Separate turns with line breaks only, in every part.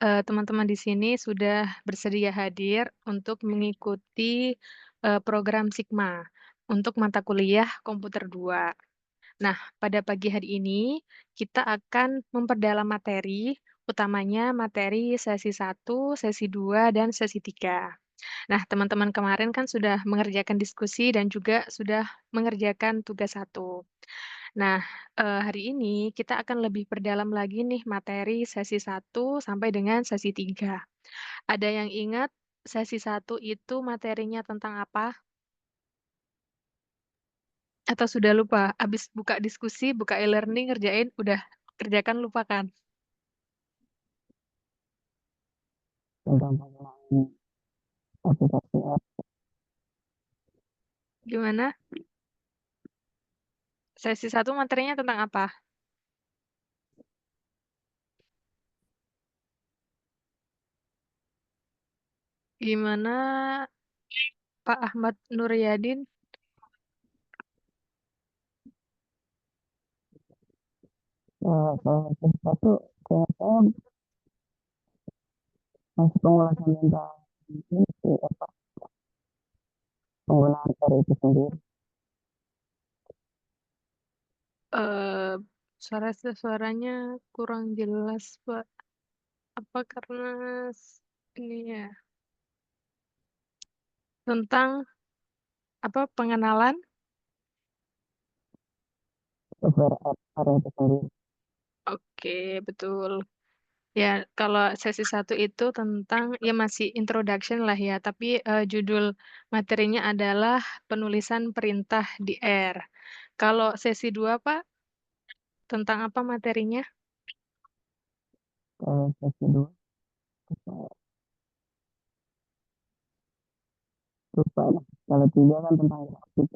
Teman-teman di sini sudah bersedia hadir untuk mengikuti, program Sigma untuk mata kuliah Komputer 2. Nah, pada pagi hari ini kita akan memperdalam materi, utamanya materi sesi 1, sesi 2, dan sesi 3. Nah, teman-teman kemarin kan sudah mengerjakan diskusi dan juga sudah mengerjakan tugas satu. Nah, hari ini kita akan lebih perdalam lagi nih materi sesi 1 sampai dengan sesi 3. Ada yang ingat sesi 1 itu materinya tentang apa? Atau sudah lupa? Habis buka diskusi, buka e-learning, ngerjain, udah kerjakan, lupakan?
Tentang penggunaan aplikasi app.
Gimana? Sesi 1 materinya tentang apa? Gimana Pak Ahmad Nuryadin?
Kalau sesuatu kayak saya masih pengulasan tentang ini sih, apa, penggunaan R itu sendiri.
Eee, suaranya kurang jelas, Pak. Apa karena ini ya, tentang apa, pengenalan?
Software app R itu sendiri.
Oke, betul. Ya, kalau sesi 1 itu tentang ya masih introduction lah ya, tapi, judul materinya adalah penulisan perintah di R. Kalau sesi 2 Pak, tentang apa materinya?
Kalau sesi 2 saya lupa lah. Kalau 3 kan tentang grafik.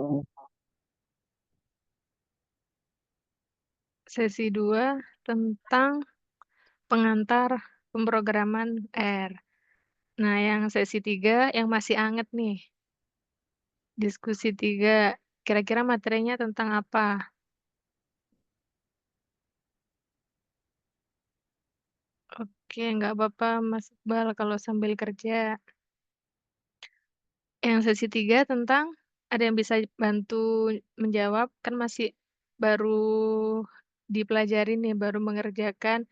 Sesi 2 tentang pengantar pemrograman R. Nah, yang sesi 3 yang masih anget nih, diskusi 3, kira-kira materinya tentang apa? Oke, nggak apa-apa Mas Iqbal kalau sambil kerja. Yang sesi 3 tentang ada yang bisa bantu menjawab? Kan masih baru dipelajari nih, baru mengerjakan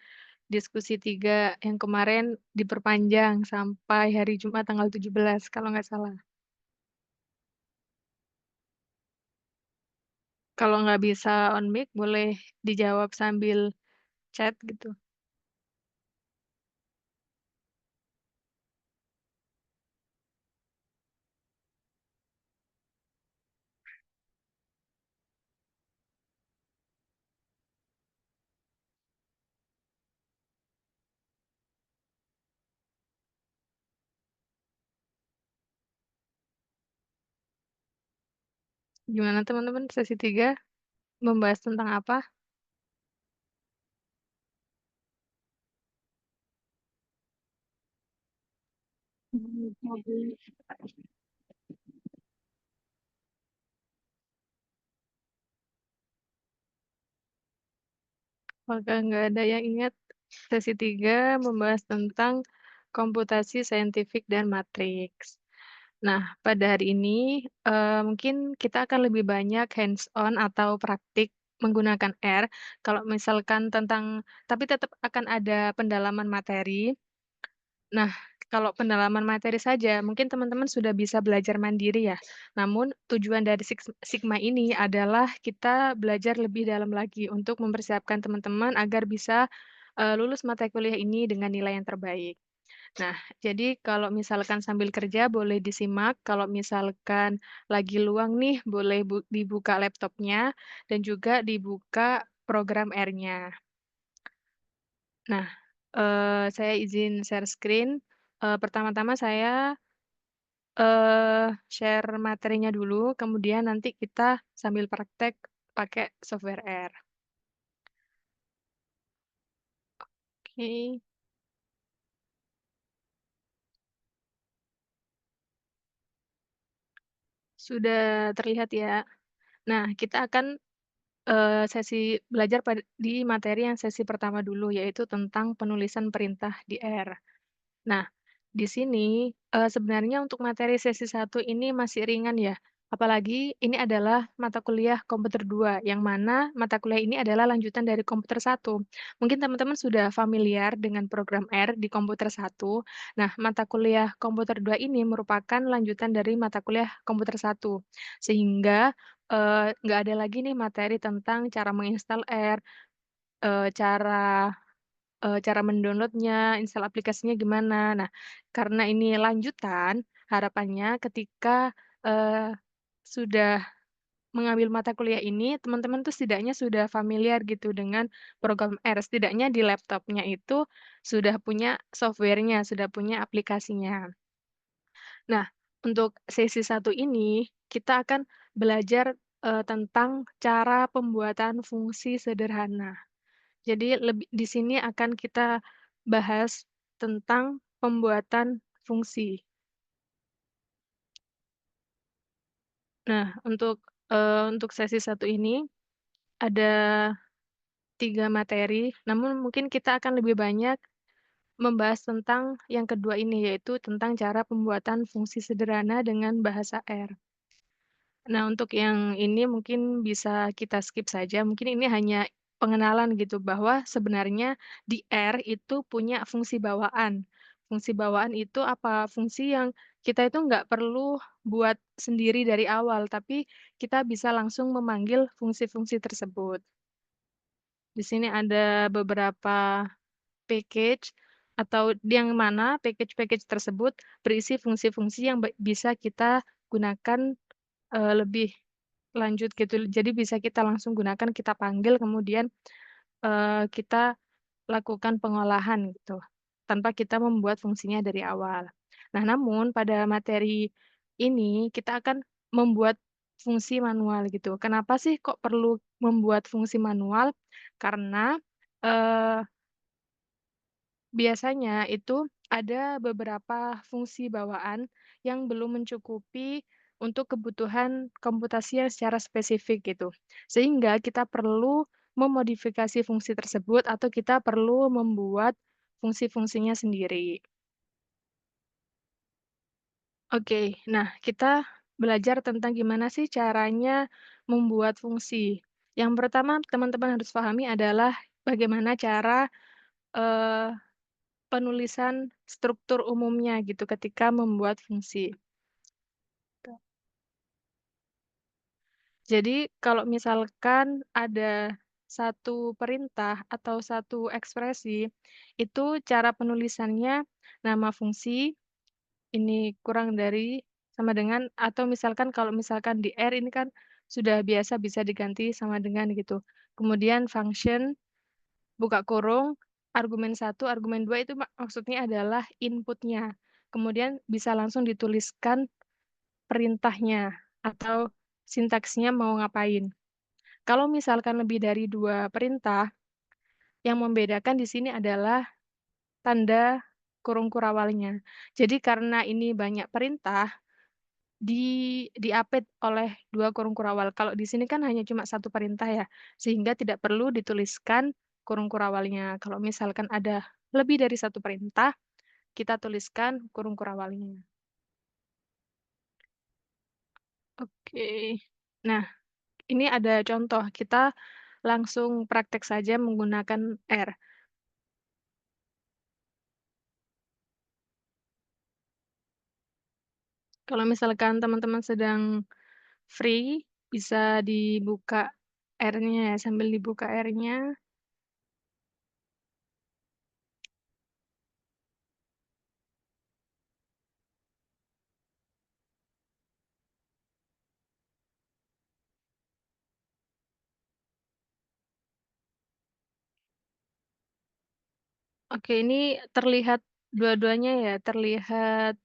diskusi 3 yang kemarin diperpanjang sampai hari Jumat tanggal 17 kalau nggak salah. Kalau nggak bisa on mic boleh dijawab sambil chat gitu. Gimana teman-teman sesi 3 membahas tentang apa? Apakah nggak ada yang ingat? Sesi 3 membahas tentang komputasi saintifik dan matriks. Nah, pada hari ini, mungkin kita akan lebih banyak hands on atau praktik menggunakan R, kalau misalkan tentang tapi tetap akan ada pendalaman materi. Nah, kalau pendalaman materi saja, mungkin teman-teman sudah bisa belajar mandiri ya. Namun tujuan dari Sigma ini adalah kita belajar lebih dalam lagi untuk mempersiapkan teman-teman agar bisa, lulus mata kuliah ini dengan nilai yang terbaik. Nah, jadi kalau misalkan sambil kerja boleh disimak, kalau misalkan lagi luang nih boleh dibuka laptopnya dan juga dibuka program R-nya. Nah, saya izin share screen. Pertama-tama saya, share materinya dulu, kemudian nanti kita sambil praktek pakai software R. Oke, sudah terlihat ya? Nah, kita akan sesi belajar di materi yang sesi pertama dulu, yaitu tentang penulisan perintah di R. Nah, di sini, sebenarnya untuk materi sesi satu ini masih ringan ya, apalagi ini adalah mata kuliah komputer 2, yang mana mata kuliah ini adalah lanjutan dari komputer satu. Mungkin teman-teman sudah familiar dengan program R di komputer satu. Nah, mata kuliah komputer 2 ini merupakan lanjutan dari mata kuliah komputer satu, sehingga, nggak ada lagi nih materi tentang cara menginstal R, cara cara mendownload-nya, install aplikasinya gimana. Nah, karena ini lanjutan, harapannya ketika, eee, sudah mengambil mata kuliah ini, teman-teman tuh setidaknya sudah familiar gitu dengan program R, setidaknya di laptopnya itu sudah punya software-nya, sudah punya aplikasinya. Nah, untuk sesi satu ini, kita akan belajar, tentang cara pembuatan fungsi sederhana. Jadi di sini akan kita bahas tentang pembuatan fungsi. Nah, untuk sesi satu ini ada 3 materi, namun mungkin kita akan lebih banyak membahas tentang yang kedua ini, yaitu tentang cara pembuatan fungsi sederhana dengan bahasa R. Nah, untuk yang ini mungkin bisa kita skip saja, mungkin ini hanya pengenalan gitu, bahwa sebenarnya di R itu punya fungsi bawaan. Fungsi bawaan itu apa? Fungsi yang kita itu nggak perlu buat sendiri dari awal, tapi kita bisa langsung memanggil fungsi-fungsi tersebut. Di sini ada beberapa package atau yang mana package-package tersebut berisi fungsi-fungsi yang bisa kita gunakan, lebih lanjut gitu. Jadi bisa kita langsung gunakan, kita panggil, kemudian, kita lakukan pengolahan gitu, tanpa kita membuat fungsinya dari awal. Nah, namun pada materi ini kita akan membuat fungsi manual gitu. Kenapa sih kok perlu membuat fungsi manual? Karena, eee biasanya itu ada beberapa fungsi bawaan yang belum mencukupi untuk kebutuhan komputasi yang secara spesifik gitu. Sehingga kita perlu memodifikasi fungsi tersebut atau kita perlu membuat fungsi-fungsinya sendiri. Oke, nah kita belajar tentang gimana sih caranya membuat fungsi. Yang pertama teman-teman harus pahami adalah bagaimana cara, eee penulisan struktur umumnya gitu ketika membuat fungsi. Jadi kalau misalkan ada satu perintah atau satu ekspresi, itu cara penulisannya nama fungsi, ini kurang dari sama dengan atau misalkan kalau misalkan di R ini kan sudah biasa bisa diganti sama dengan gitu. Kemudian function, buka kurung, argumen satu, argumen 2 itu maksudnya adalah input-nya. Kemudian bisa langsung dituliskan perintahnya atau sintaksnya mau ngapain. Kalau misalkan lebih dari 2 perintah, yang membedakan di sini adalah tanda kurung kurawalnya. Jadi karena ini banyak perintah, diapit oleh 2 kurung kurawal. Kalau di sini kan hanya cuma satu perintah ya, sehingga tidak perlu dituliskan kurung kurawalnya. Kalau misalkan ada lebih dari satu perintah, kita tuliskan kurung kurawalnya. Oke. Nah, ini ada contoh, kita langsung praktek saja menggunakan R. Kalau misalkan teman-teman sedang free, bisa dibuka R-nya ya, sambil dibuka R-nya. Oke, ini terlihat dua-duanya ya, terlihat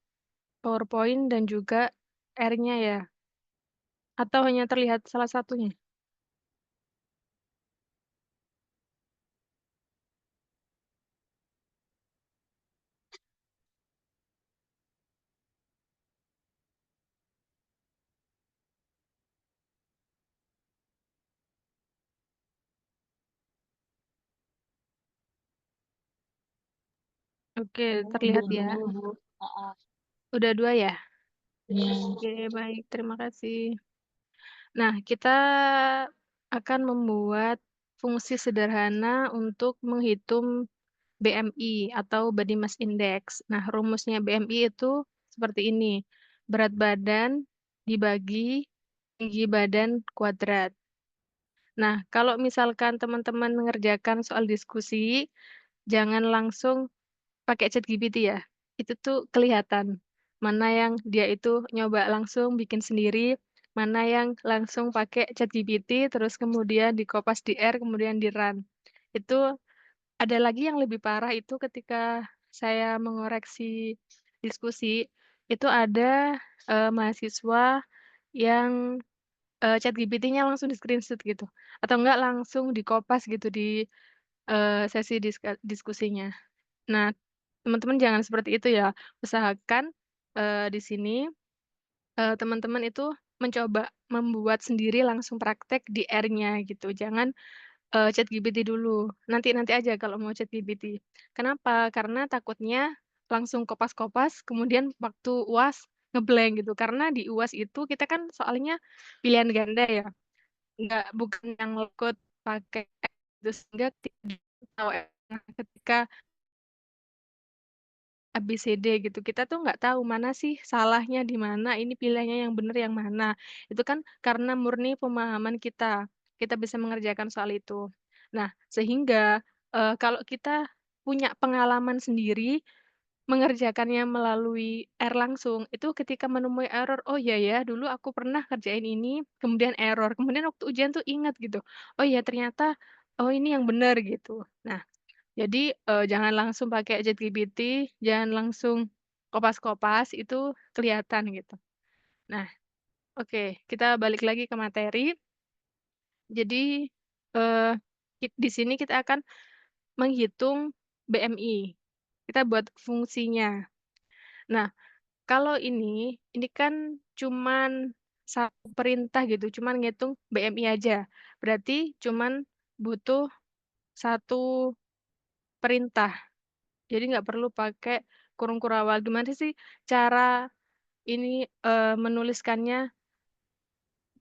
PowerPoint dan juga R-nya ya? Atau hanya terlihat salah satunya? Oke,
Ini
terlihat ya.
dua-duanya Bu, heeh,
Udah 2 ya?
iya.
Oke, baik, terima kasih. Nah, kita akan membuat fungsi sederhana untuk menghitung BMI atau Body Mass Index. Nah, rumusnya BMI itu seperti ini, berat badan dibagi tinggi badan kuadrat. Nah, kalau misalkan teman-teman mengerjakan soal diskusi, jangan langsung pakai ChatGPT ya. Itu tuh kelihatan, mana yang dia itu nyoba langsung bikin sendiri, mana yang langsung pakai ChatGPT, terus kemudian di-copy di R, kemudian di-run. Itu ada lagi yang lebih parah itu ketika saya mengoreksi diskusi, itu ada, mahasiswa yang, ChatGPT-nya langsung di-screenshot gitu, atau enggak langsung di-kopas gitu di, sesi diskusinya. Nah, teman-teman jangan seperti itu ya. Usahakan, di sini, teman-teman itu mencoba membuat sendiri langsung praktek di R-nya gitu. Jangan, ChatGPT dulu, nanti aja kalau mau ChatGPT. Kenapa? Karena takutnya langsung kopas-kopas, kemudian waktu UAS nge-blank gitu. Karena di UAS itu kita kan soalnya pilihan ganda ya, bukan yang ngikut pakai itu sehingga tidak tahu ketika ABCD gitu, kita tuh nggak tahu mana sih salahnya di mana, ini pilihannya yang bener yang mana. Itu kan karena murni pemahaman kita, kita bisa mengerjakan soal itu. Nah, sehingga, kalau kita punya pengalaman sendiri, mengerjakannya melalui R langsung, itu ketika menemui error, "Oh iya ya, dulu aku pernah kerjain ini, kemudian error." Kemudian waktu ujian tuh ingat gitu, "Oh iya ternyata, oh ini yang bener," gitu. Nah, jadi, jangan langsung pakai ChatGPT, jangan langsung kopas-kopas, itu kelihatan gitu. Nah, oke, kita balik lagi ke materi. Jadi, eee, di sini kita akan menghitung BMI. Kita buat fungsinya. Nah, kalau ini kan cuman satu perintah gitu, cuman ngitung BMI aja. Berarti cuman butuh satu perintah. Jadi nggak perlu pakai kurung kurawal. Gimana sih cara ini, menuliskannya?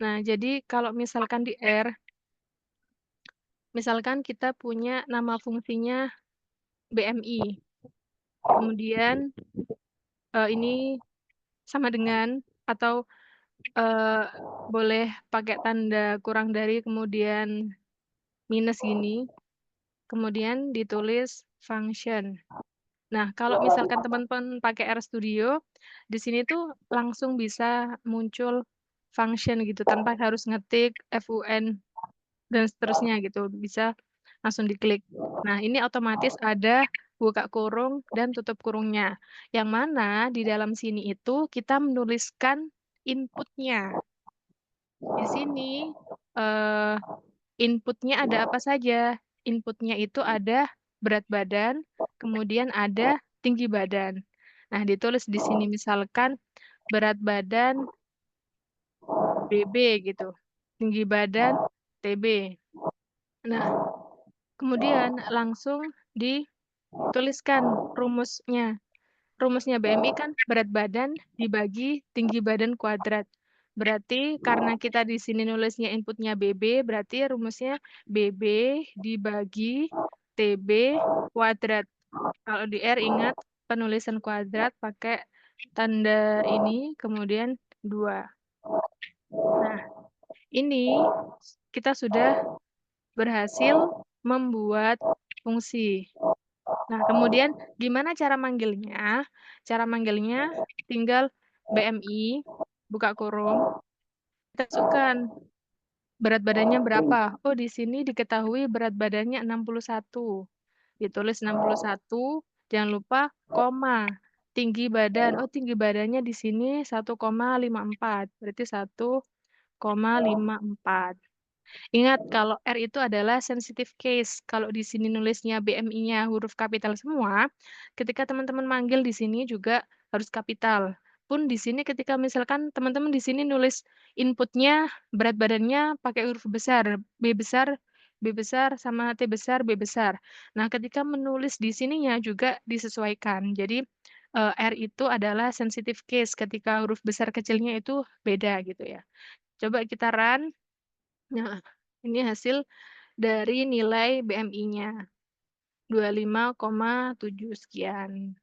Nah, jadi kalau misalkan di R, misalkan kita punya nama fungsinya BMI, kemudian, ini sama dengan atau, eee, boleh pakai tanda kurang dari kemudian minus gini, kemudian ditulis function. Nah, kalau misalkan teman-teman pakai RStudio, di sini tuh langsung bisa muncul function gitu, tanpa harus ngetik fun dan seterusnya gitu, bisa langsung diklik. Nah, ini otomatis ada buka kurung dan tutup kurungnya, yang mana di dalam sini itu kita menuliskan input-nya. Di sini, eee, input-nya ada apa saja? Input-nya itu ada berat badan, kemudian ada tinggi badan. Nah, ditulis di sini misalkan berat badan BB gitu, tinggi badan TB. Nah, kemudian langsung dituliskan rumusnya. Rumusnya BMI kan berat badan dibagi tinggi badan kuadrat. Berarti karena kita di sini nulisnya inputnya BB, berarti rumusnya BB dibagi TB kuadrat. Kalau di R ingat penulisan kuadrat pakai tanda ini, kemudian 2. Nah, ini kita sudah berhasil membuat fungsi. Nah, kemudian gimana cara manggilnya? Cara manggilnya tinggal BMI, buka kurung, kita masukkan berat badannya berapa. Oh, di sini diketahui berat badannya 61. Ditulis 61, jangan lupa koma. Tinggi badan, oh tinggi badannya di sini 1,54. Berarti 1,54. Ingat kalau R itu adalah sensitive case. Kalau di sini nulisnya BMI-nya huruf kapital semua, ketika teman-teman manggil di sini juga harus kapital. Pun di sini ketika misalkan teman-teman di sini nulis inputnya berat badannya pakai huruf besar, B besar, B besar sama T besar, B besar. Nah, ketika menulis di sininya juga disesuaikan. Jadi, R itu adalah sensitive case ketika huruf besar kecilnya itu beda gitu ya. Coba kita run. Nah, ini hasil dari nilai BMI-nya, 25,7 sekian.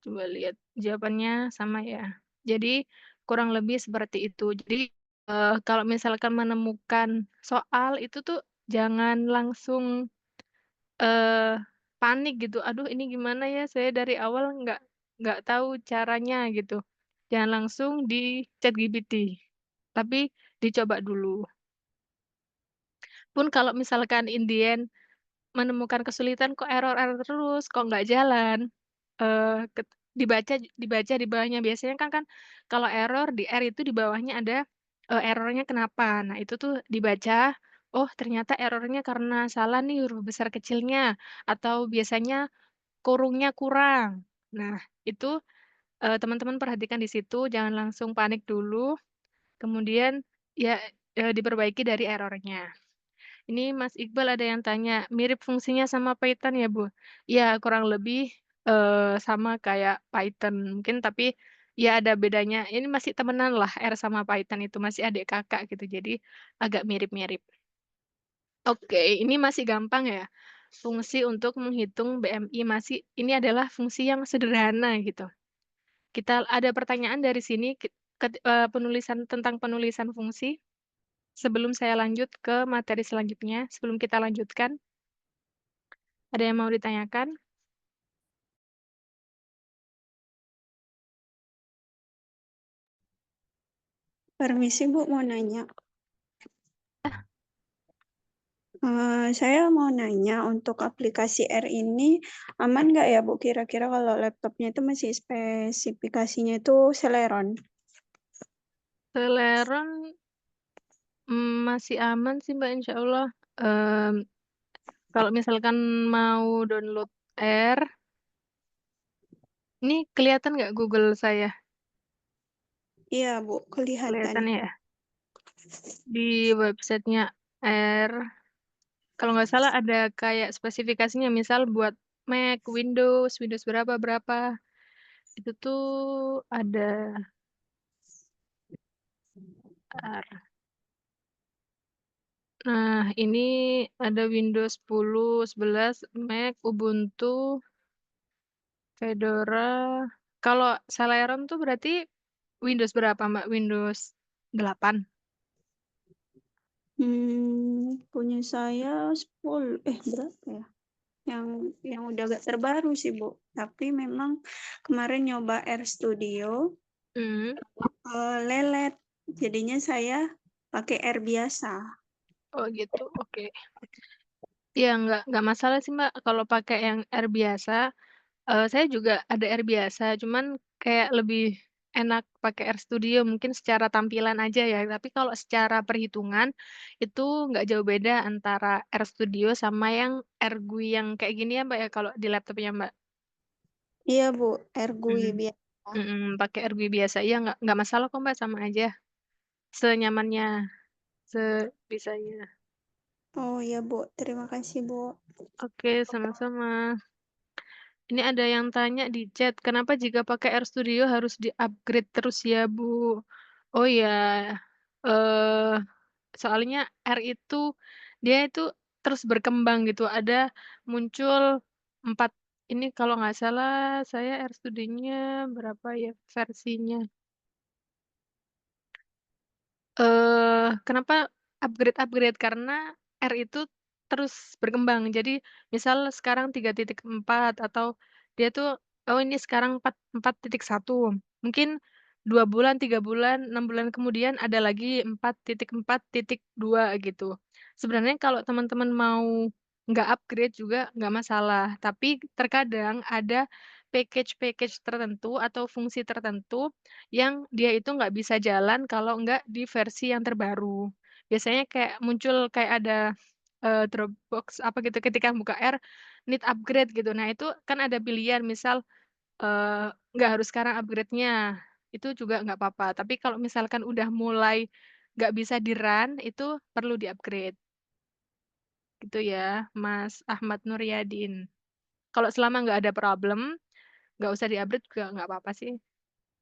Coba lihat jawabannya sama ya. Jadi kurang lebih seperti itu. Jadi, kalau misalkan menemukan soal itu tuh jangan langsung, eee, panik gitu, "Aduh ini gimana ya, saya dari awal nggak tahu caranya," gitu. Jangan langsung di ChatGPT, tapi dicoba dulu. Pun kalau misalkan in the end menemukan kesulitan, kok error-error terus, kok nggak jalan, dibaca di bawahnya. Biasanya kan kalau error di R itu di bawahnya ada, error-nya kenapa. Nah, itu tuh dibaca, oh ternyata error-nya karena salah nih huruf besar kecilnya, atau biasanya kurungnya kurang. Nah, itu, teman-teman perhatikan di situ, jangan langsung panik dulu, kemudian ya, diperbaiki dari error-nya. Ini Mas Iqbal ada yang tanya, mirip fungsinya sama Python ya, Bu? Iya, kurang lebih, sama kayak Python mungkin, tapi ya ada bedanya, ini masih temenan lah R sama Python itu, masih adik kakak gitu, jadi agak mirip-mirip. Oke, ini masih gampang ya, fungsi untuk menghitung BMI ini adalah fungsi yang sederhana gitu. Kita ada pertanyaan dari sini penulisan tentang penulisan fungsi, sebelum saya lanjut ke materi selanjutnya, sebelum kita lanjutkan. Ada yang mau ditanyakan?
Permisi Bu, mau nanya. Saya mau nanya untuk aplikasi R ini aman nggak ya Bu? Kira-kira kalau laptopnya itu masih spesifikasinya itu Celeron.
Celeron, masih aman sih, Mbak, insya Allah. Mmm, kalau misalkan mau download R, ini kelihatan nggak Google saya?
Iya Bu, kelihatan.
Kelihatan ya? Di websitenya R, kalau nggak salah ada kayak spesifikasinya, misal buat Mac, Windows, Windows berapa berapa, itu tuh ada R. Nah, ini ada Windows 10, 11, Mac, Ubuntu, Fedora. Kalau Celeron tuh berarti Windows berapa, Mbak? Windows 8?
Punya saya 10, berapa ya? Yang udah agak terbaru sih Bu. Tapi memang kemarin nyoba R Studio,
Mmm.
lelet. Jadinya saya pakai R biasa.
Oh gitu, oke. Iya, nggak masalah sih, Mbak, kalau pakai yang R biasa. Saya juga ada R biasa, cuman kayak lebih enak pakai R Studio, mungkin secara tampilan aja ya, tapi kalau secara perhitungan, itu nggak jauh beda antara R Studio sama yang R GUI yang kayak gini ya, Mbak, ya, kalau di laptopnya Mbak?
Iya Bu, R GUI
Mhm.
biasa.
Pakai R GUI biasa. Iya, nggak masalah kok, Mbak, sama aja, senyamannya, sebisanya.
Oh ya Bu, terima kasih Bu.
Oke, sama-sama. Ini ada yang tanya di chat, "Kenapa jika pakai R Studio harus di-upgrade terus ya, Bu?" Oh ya, eee, soalnya R itu, dia itu terus berkembang gitu, ada muncul 4 ini kalau nggak salah saya R Studionya berapa ya versinya? Kenapa upgrade-upgrade, karena R itu terus berkembang. Jadi misal sekarang 3.4 atau dia tuh, oh ini sekarang 4.1, mungkin 2 bulan, 3 bulan, 6 bulan kemudian ada lagi 4.4.2 gitu. Sebenarnya kalau teman-teman mau nggak upgrade juga nggak masalah, tapi terkadang ada package-package tertentu atau fungsi tertentu yang dia itu nggak bisa jalan kalau nggak di versi yang terbaru. Biasanya kayak muncul kayak ada, Dropbox apa gitu ketika buka R, need upgrade gitu. Nah itu kan ada pilihan misal, nggak harus sekarang upgrade-nya, itu juga nggak apa-apa. Tapi kalau misalkan udah mulai nggak bisa di-run, itu perlu di-upgrade. gitu ya, Mas Ahmad Nuryadin. Kalau selama nggak ada problem, nggak usah di-update juga nggak apa-apa sih.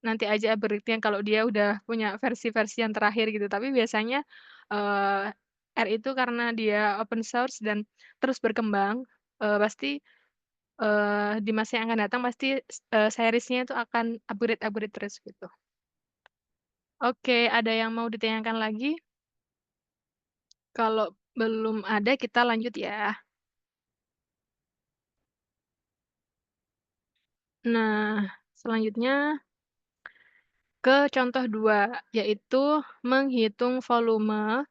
Nanti aja upgrade-nya kalau dia udah punya versi-versi yang terakhir gitu. Tapi biasanya, eee, R itu karena dia open source dan terus berkembang, pasti, di masa yang akan datang pasti series-nya itu akan upgrade-upgrade terus gitu. Oke, ada yang mau ditanyakan lagi? Kalau belum ada kita lanjut ya. Nah, selanjutnya ke contoh 2, yaitu menghitung volume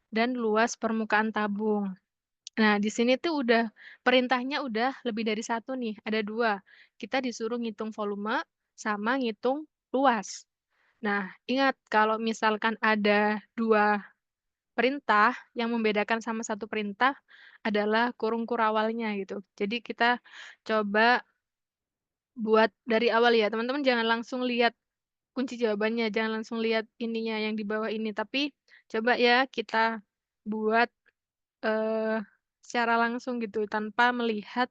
dan luas permukaan tabung. Nah, di sini tuh perintahnya udah lebih dari satu nih, ada 2. Kita disuruh ngitung volume sama ngitung luas. Nah, ingat kalau misalkan ada 2 perintah, yang membedakan sama satu perintah adalah kurung kurawalnya gitu. Jadi kita coba buat dari awal ya, teman-teman jangan langsung lihat kunci jawabannya, jangan langsung lihat ininya yang di bawah ini, tapi coba ya kita buat Eee, secara langsung gitu, tanpa melihat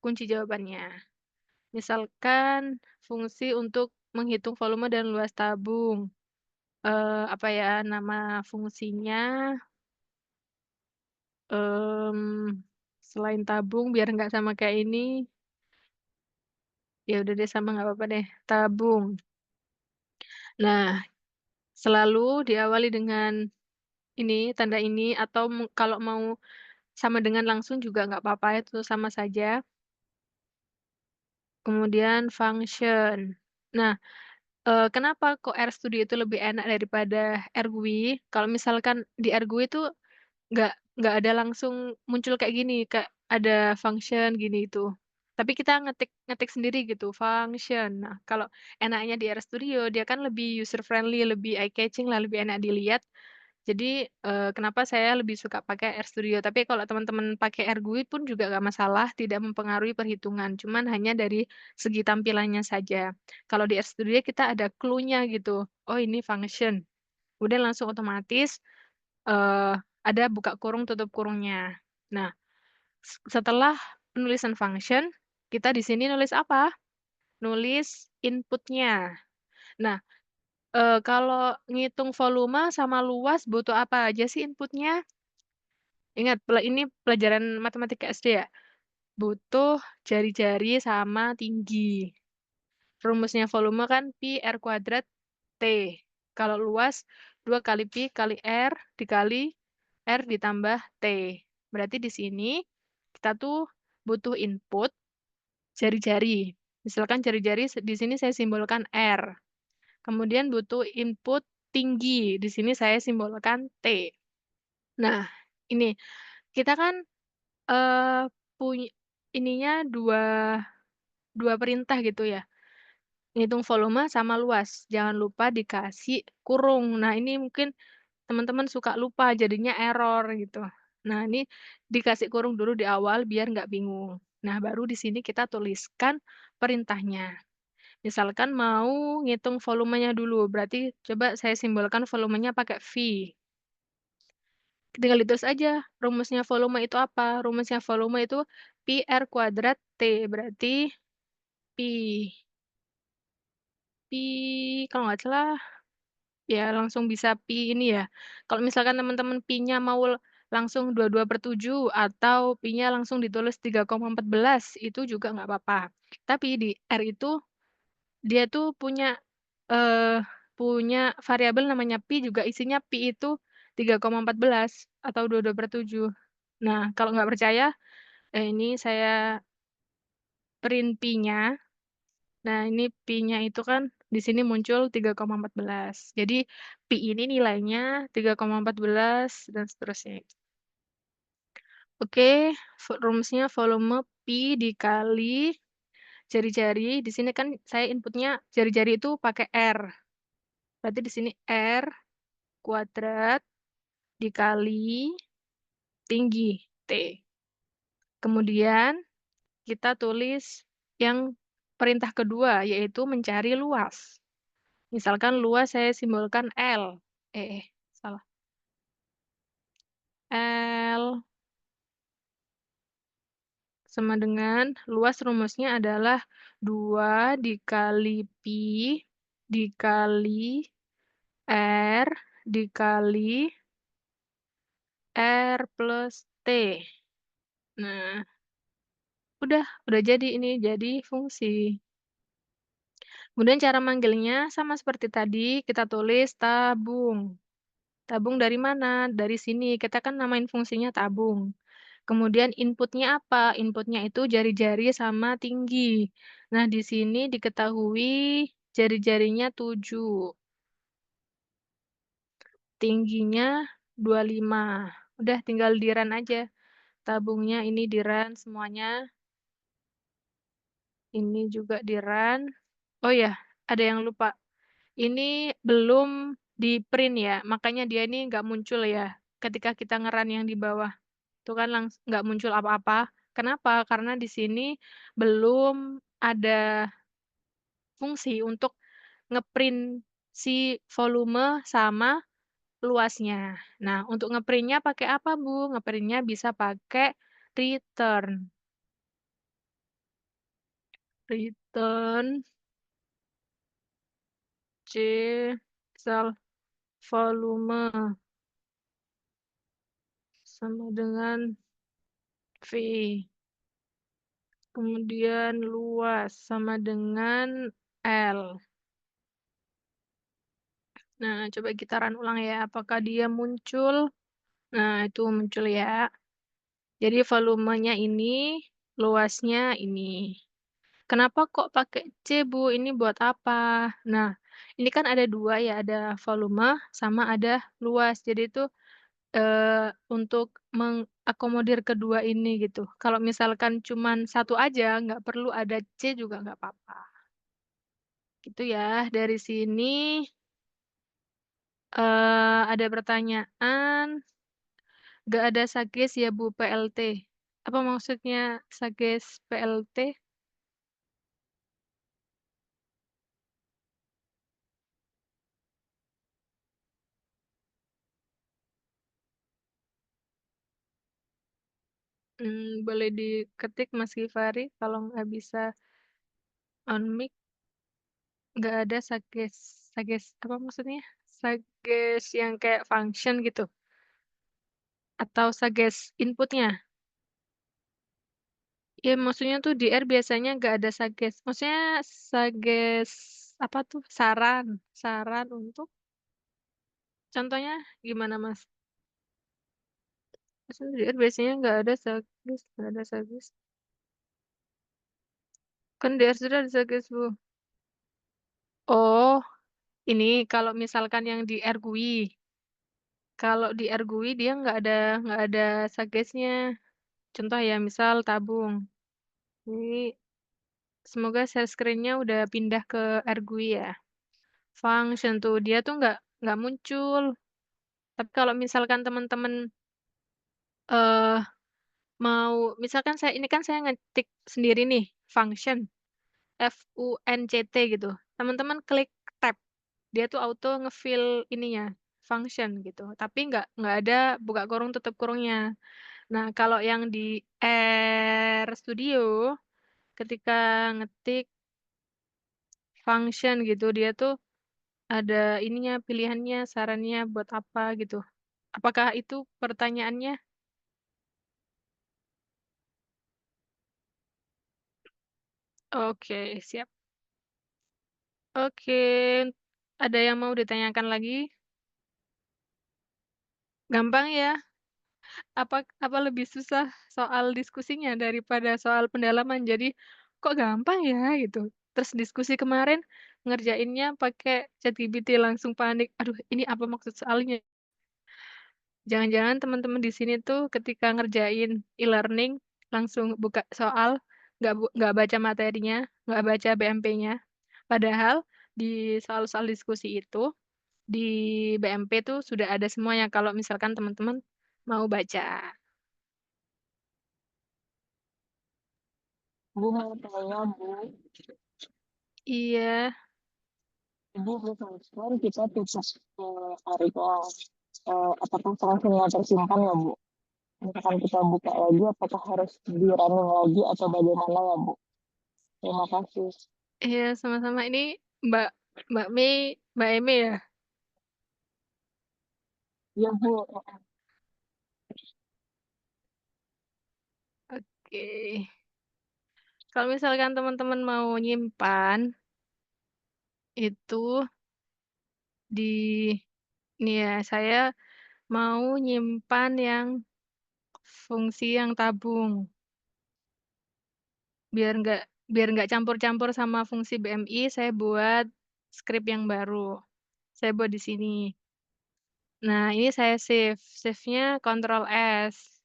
kunci jawabannya. Misalkan fungsi untuk menghitung volume dan luas tabung, apa ya nama fungsinya, selain tabung biar nggak sama kayak ini, ya udah deh sama nggak apa-apa deh, tabung. Nah, selalu diawali dengan ini, tanda ini, atau kalau mau sama dengan langsung juga nggak apa-apa, itu sama saja. Kemudian function. Nah, kenapa kok RStudio itu lebih enak daripada RGUI? Kalau misalkan di RGUI itu nggak ada langsung muncul kayak gini, Kak, ada function gini itu. Tapi kita ngetik ngetik sendiri gitu, function. Nah, kalau enaknya di RStudio dia kan lebih user friendly, lebih eye catching lah, lebih enak dilihat. Jadi, kenapa saya lebih suka pakai RStudio. Tapi kalau teman-teman pakai RGUI pun juga nggak masalah, tidak mempengaruhi perhitungan, cuman hanya dari segi tampilannya saja. Kalau di RStudio kita ada clue-nya gitu, oh ini function, kemudian langsung otomatis, eee, ada buka kurung, tutup kurungnya. Nah, setelah penulisan function, kita di sini nulis apa? Nulis input-nya. Nah, kalau ngitung volume sama luas butuh apa aja sih input-nya? Ingat ini pelajaran matematika SD ya? Butuh jari-jari sama tinggi. Rumusnya volume kan pi R kuadrat T. Kalau luas 2 kali pi kali R dikali R ditambah T. Berarti di sini kita tuh butuh input jari-jari. Misalkan jari-jari di sini saya simbolkan R. Kemudian butuh input tinggi, di sini saya simbolkan T. Nah, ini kita kan, eee, ininya dua perintah gitu ya, ngitung volume sama luas, jangan lupa dikasih kurung. Nah, ini mungkin teman-teman suka lupa jadinya error gitu. Nah, ini dikasih kurung dulu di awal biar nggak bingung. Nah, baru di sini kita tuliskan perintahnya. Misalkan mau ngitung volumenya dulu, berarti coba saya simbolkan volumenya pakai V. Tinggal ditulis aja rumusnya volume itu apa, rumusnya volume itu pi R kuadrat T, berarti pi pi kalau nggak salah ya langsung bisa pi ini ya, kalau misalkan teman-teman pi-nya mau langsung 22/7 atau pi-nya langsung ditulis 3,14 itu juga nggak apa-apa. Tapi di R itu dia tuh eee, punya variabel namanya pi juga isinya pi itu 3,14 atau 22/7. Nah, kalau nggak percaya, ini saya print pi-nya. Nah, ini pi-nya itu kan di sini muncul 3,14. Jadi pi ini nilainya 3,14 dan seterusnya. Oke, rumusnya volume pi dikali jari-jari, di sini kan saya inputnya jari-jari itu pakai R. Berarti di sini R kuadrat dikali tinggi T. Kemudian kita tulis yang perintah kedua, yaitu mencari luas. Misalkan luas saya simbolkan L. Salah. L sama dengan luas rumusnya adalah 2 dikali pi dikali R dikali R plus T. Nah, udah jadi ini, jadi fungsi. Kemudian cara manggilnya sama seperti tadi, kita tulis tabung. Tabung dari mana? Dari sini, kita kan namain fungsinya tabung. Kemudian inputnya apa? Inputnya itu jari-jari sama tinggi. Nah, di sini diketahui jari-jarinya 7, tingginya 25. Udah tinggal di-run aja. Tabungnya ini di-run semuanya. Ini juga di-run. Oh ya, ada yang lupa. Ini belum di-print ya, makanya dia ini nggak muncul ya, ketika kita nge-run yang di bawah. Itu kan nggak muncul apa-apa. Kenapa? Karena di sini belum ada fungsi untuk nge-print si volume sama luasnya. Nah, untuk nge-print-nya pakai apa, Bu? Nge-print-nya bisa pakai return. Return C misal volume sama dengan V. Kemudian luas sama dengan L. Nah, coba kita run ulang ya, apakah dia muncul? Nah, itu muncul ya. Jadi volumenya ini, luasnya ini. Kenapa kok pakai C, Bu? Ini buat apa? Nah, ini kan ada 2 ya, ada volume sama ada luas. Jadi itu, untuk mengakomodir kedua ini gitu. Kalau misalkan cuman satu aja, nggak perlu ada C juga nggak apa-apa. Gitu ya, dari sini, ada pertanyaan, nggak ada Sages ya Bu PLT? Apa maksudnya Sages PLT? Boleh diketik Mas Givari kalau nggak bisa on mic, nggak ada Sages Sages apa maksudnya? Sages yang kayak function gitu? Atau Sages inputnya? Ya maksudnya tuh di R biasanya nggak ada Sages, maksudnya Sages apa tuh, saran saran untuk contohnya gimana, Mas? Maksudnya di R biasanya nggak ada Sages. Kan di R sudah ada Sages, Bu. Oh, ini kalau misalkan yang di R GUI. Kalau di R GUI dia nggak ada Sagesnya. Contoh ya, misal tabung. Ini semoga share screen-nya udah pindah ke R GUI ya. Function tuh, dia tuh nggak muncul. Tapi kalau misalkan teman-teman, eee, mau misalkan ini kan saya ngetik sendiri nih, function, F-U-N-C-T gitu. Teman-teman klik tab, dia tuh auto nge-fill ininya, function gitu, tapi nggak ada buka kurung, tutup kurungnya. Nah, kalau yang di R Studio, ketika ngetik function gitu, dia tuh ada ininya, pilihannya, sarannya buat apa gitu. Apakah itu pertanyaannya? Oke, siap. Oke, ada yang mau ditanyakan lagi? Gampang ya? Apa lebih susah soal diskusinya daripada soal pendalaman? Jadi, kok gampang ya gitu. Terus diskusi kemarin ngerjainnya pakai ChatGPT langsung panik, "Aduh ini apa maksud soalnya?" Jangan-jangan teman-teman di sini tuh ketika ngerjain e-learning langsung buka soal, nggak baca materinya, nggak baca BMP-nya. Padahal di soal-soal diskusi itu, di BMP tuh sudah ada semuanya kalau misalkan teman-teman mau baca.
Bu mau tanya Bu,
Iya,
Ibu misalkan kita tutup artikel, apakah fungsinya tersimpan ya Bu? misalkan kita buka lagi, apakah harus di-running lagi atau bagaimana ya, Bu? Terima kasih.
Iya, sama-sama. Ini Mbak Mbak Mei Mbak Eme ya?
Iya, Bu.
Oke. Kalau misalkan teman-teman mau nyimpan, itu di ini ya, saya mau nyimpan yang fungsi yang tabung, biar nggak biar nggak campur-campur sama fungsi BMI, saya buat script yang baru. Saya buat di sini. Nah, ini saya save-nya Ctrl S,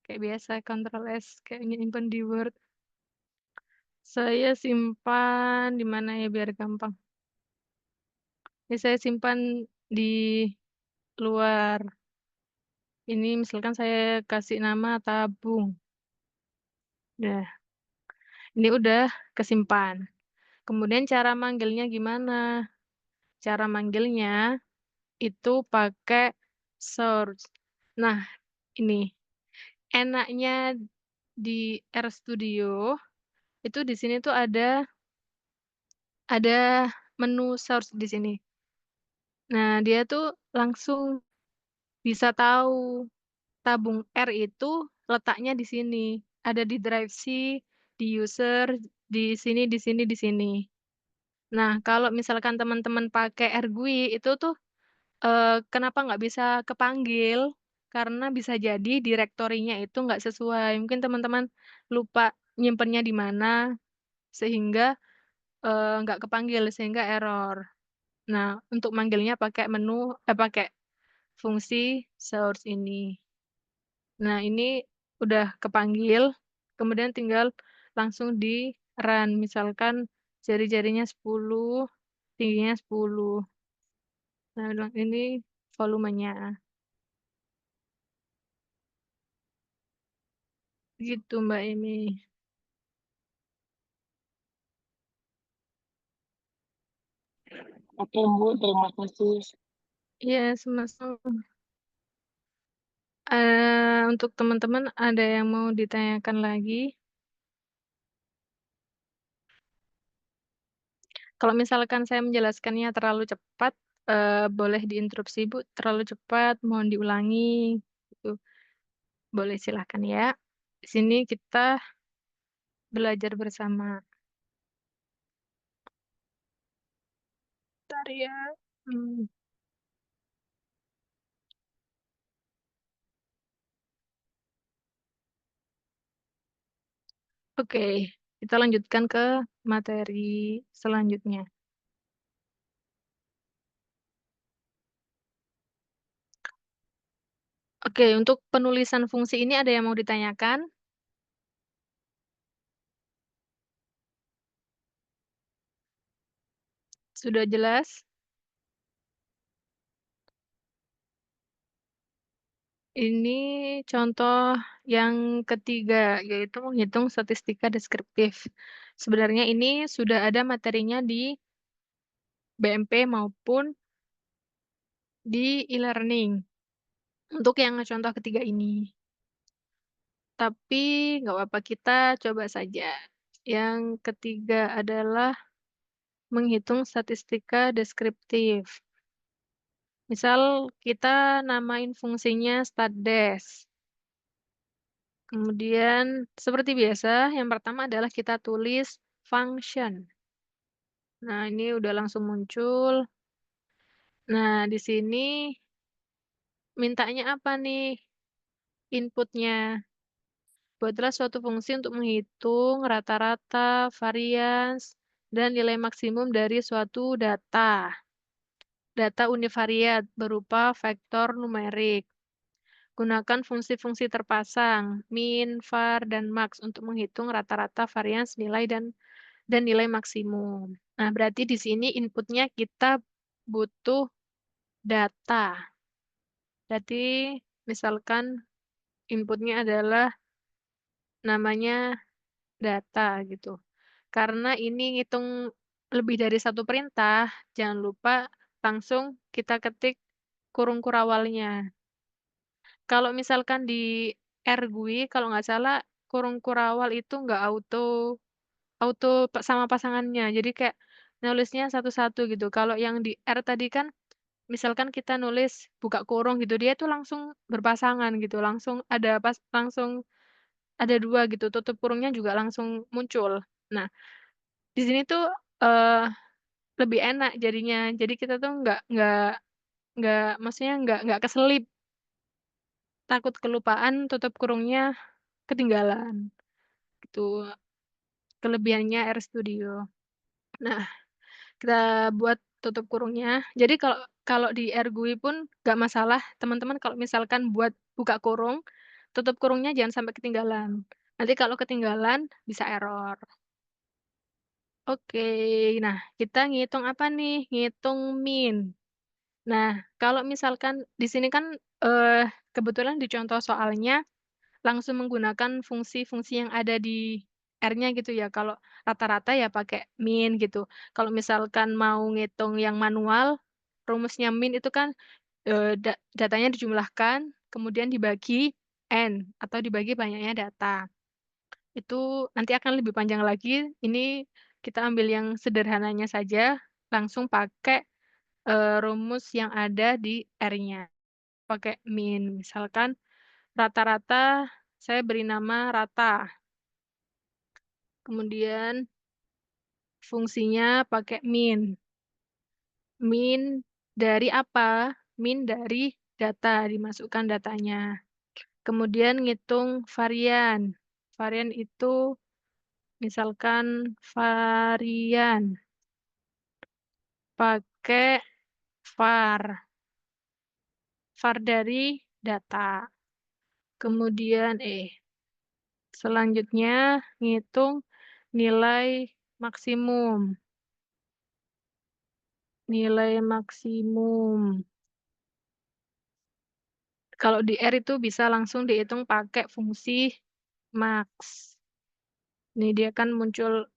kayak biasa Ctrl S, kayak nyimpen di Word. Saya simpan di mana ya biar gampang. Ini saya simpan di luar. Ini misalkan saya kasih nama tabung. Nah, ini udah kesimpan. Kemudian cara manggilnya gimana? Cara manggilnya itu pakai source. Nah, ini enaknya di RStudio itu di sini tuh ada menu source di sini. Nah, dia tuh langsung bisa tahu tabung R itu letaknya di sini. Ada di drive C, di user, di sini, di sini, di sini. Nah, kalau misalkan teman-teman pakai AirGUI itu tuh kenapa nggak bisa kepanggil? Karena bisa jadi direktorinya itu nggak sesuai. Mungkin teman-teman lupa nyimpennya di mana, sehingga nggak kepanggil, sehingga error. Nah, untuk manggilnya pakai fungsi source ini. Nah, ini udah kepanggil, kemudian tinggal langsung di-run. Misalkan jari-jarinya 10, tingginya 10. Nah, bilang ini volumenya. Gitu, Mbak Emi.
Oke, Bu, terima kasih.
Iya, sama-sama. Untuk teman-teman ada yang mau ditanyakan lagi? Kalau misalkan saya menjelaskannya terlalu cepat, boleh diinterupsi, Bu. Terlalu cepat, mohon diulangi, gitu. Boleh silahkan ya. Di sini kita belajar bersama. Bentar ya. Hmm, Oke, kita lanjutkan ke materi selanjutnya. Oke, untuk penulisan fungsi ini ada yang mau ditanyakan? Sudah jelas? Ini contoh yang ketiga, yaitu menghitung statistika deskriptif. Sebenarnya ini sudah ada materinya di BMP maupun di e-learning. Untuk yang contoh ketiga ini. Tapi nggak apa-apa, kita coba saja. Yang ketiga adalah menghitung statistika deskriptif. Misal kita namain fungsinya statdes. Kemudian seperti biasa, yang pertama adalah kita tulis function. Nah, ini udah langsung muncul. Nah, di sini mintanya apa nih inputnya? Buatlah suatu fungsi untuk menghitung rata-rata, varians, dan nilai maksimum dari suatu data. Data univariat berupa vektor numerik. Gunakan fungsi-fungsi terpasang, min, var, dan max untuk menghitung rata-rata, varians, nilai, dan nilai maksimum. Nah, berarti di sini inputnya kita butuh data. Jadi, misalkan inputnya adalah namanya data gitu. Karena ini ngitung lebih dari satu perintah, jangan lupa langsung kita ketik kurung kurawalnya. Kalau misalkan di R GUI kalau nggak salah kurung kurawal itu nggak auto auto sama pasangannya, jadi kayak nulisnya satu-satu gitu. Kalau yang di R tadi kan misalkan kita nulis buka kurung gitu, dia tuh langsung berpasangan gitu, langsung ada 2 gitu, tutup kurungnya juga langsung muncul. Nah, di sini tuh, eee, lebih enak jadinya. Jadi kita tuh nggak maksudnya nggak keselip, takut kelupaan tutup kurungnya ketinggalan, gitu. Kelebihannya RStudio. Nah, kita buat tutup kurungnya. Jadi kalau kalau di RGUI pun nggak masalah, teman-teman kalau misalkan buat buka kurung, tutup kurungnya jangan sampai ketinggalan. Nanti kalau ketinggalan bisa error. Oke, nah kita ngitung apa nih? Ngitung min. Nah, kalau misalkan di sini kan, kebetulan di contoh soalnya langsung menggunakan fungsi-fungsi yang ada di R-nya gitu ya, kalau rata-rata ya pakai min gitu. Kalau misalkan mau ngitung yang manual, rumusnya min itu kan, datanya dijumlahkan, kemudian dibagi N atau dibagi banyaknya data. Itu nanti akan lebih panjang lagi, ini kita ambil yang sederhananya saja, langsung pakai, rumus yang ada di R-nya, pakai min. Misalkan rata-rata saya beri nama rata, kemudian fungsinya pakai min. Min dari apa? Min dari data, dimasukkan datanya. Kemudian ngitung varian. Varian itu misalkan varian pakai var, var dari data. Kemudian selanjutnya ngitung nilai maksimum. Nilai maksimum. Kalau di R itu bisa langsung dihitung pakai fungsi max. Ini dia kan muncul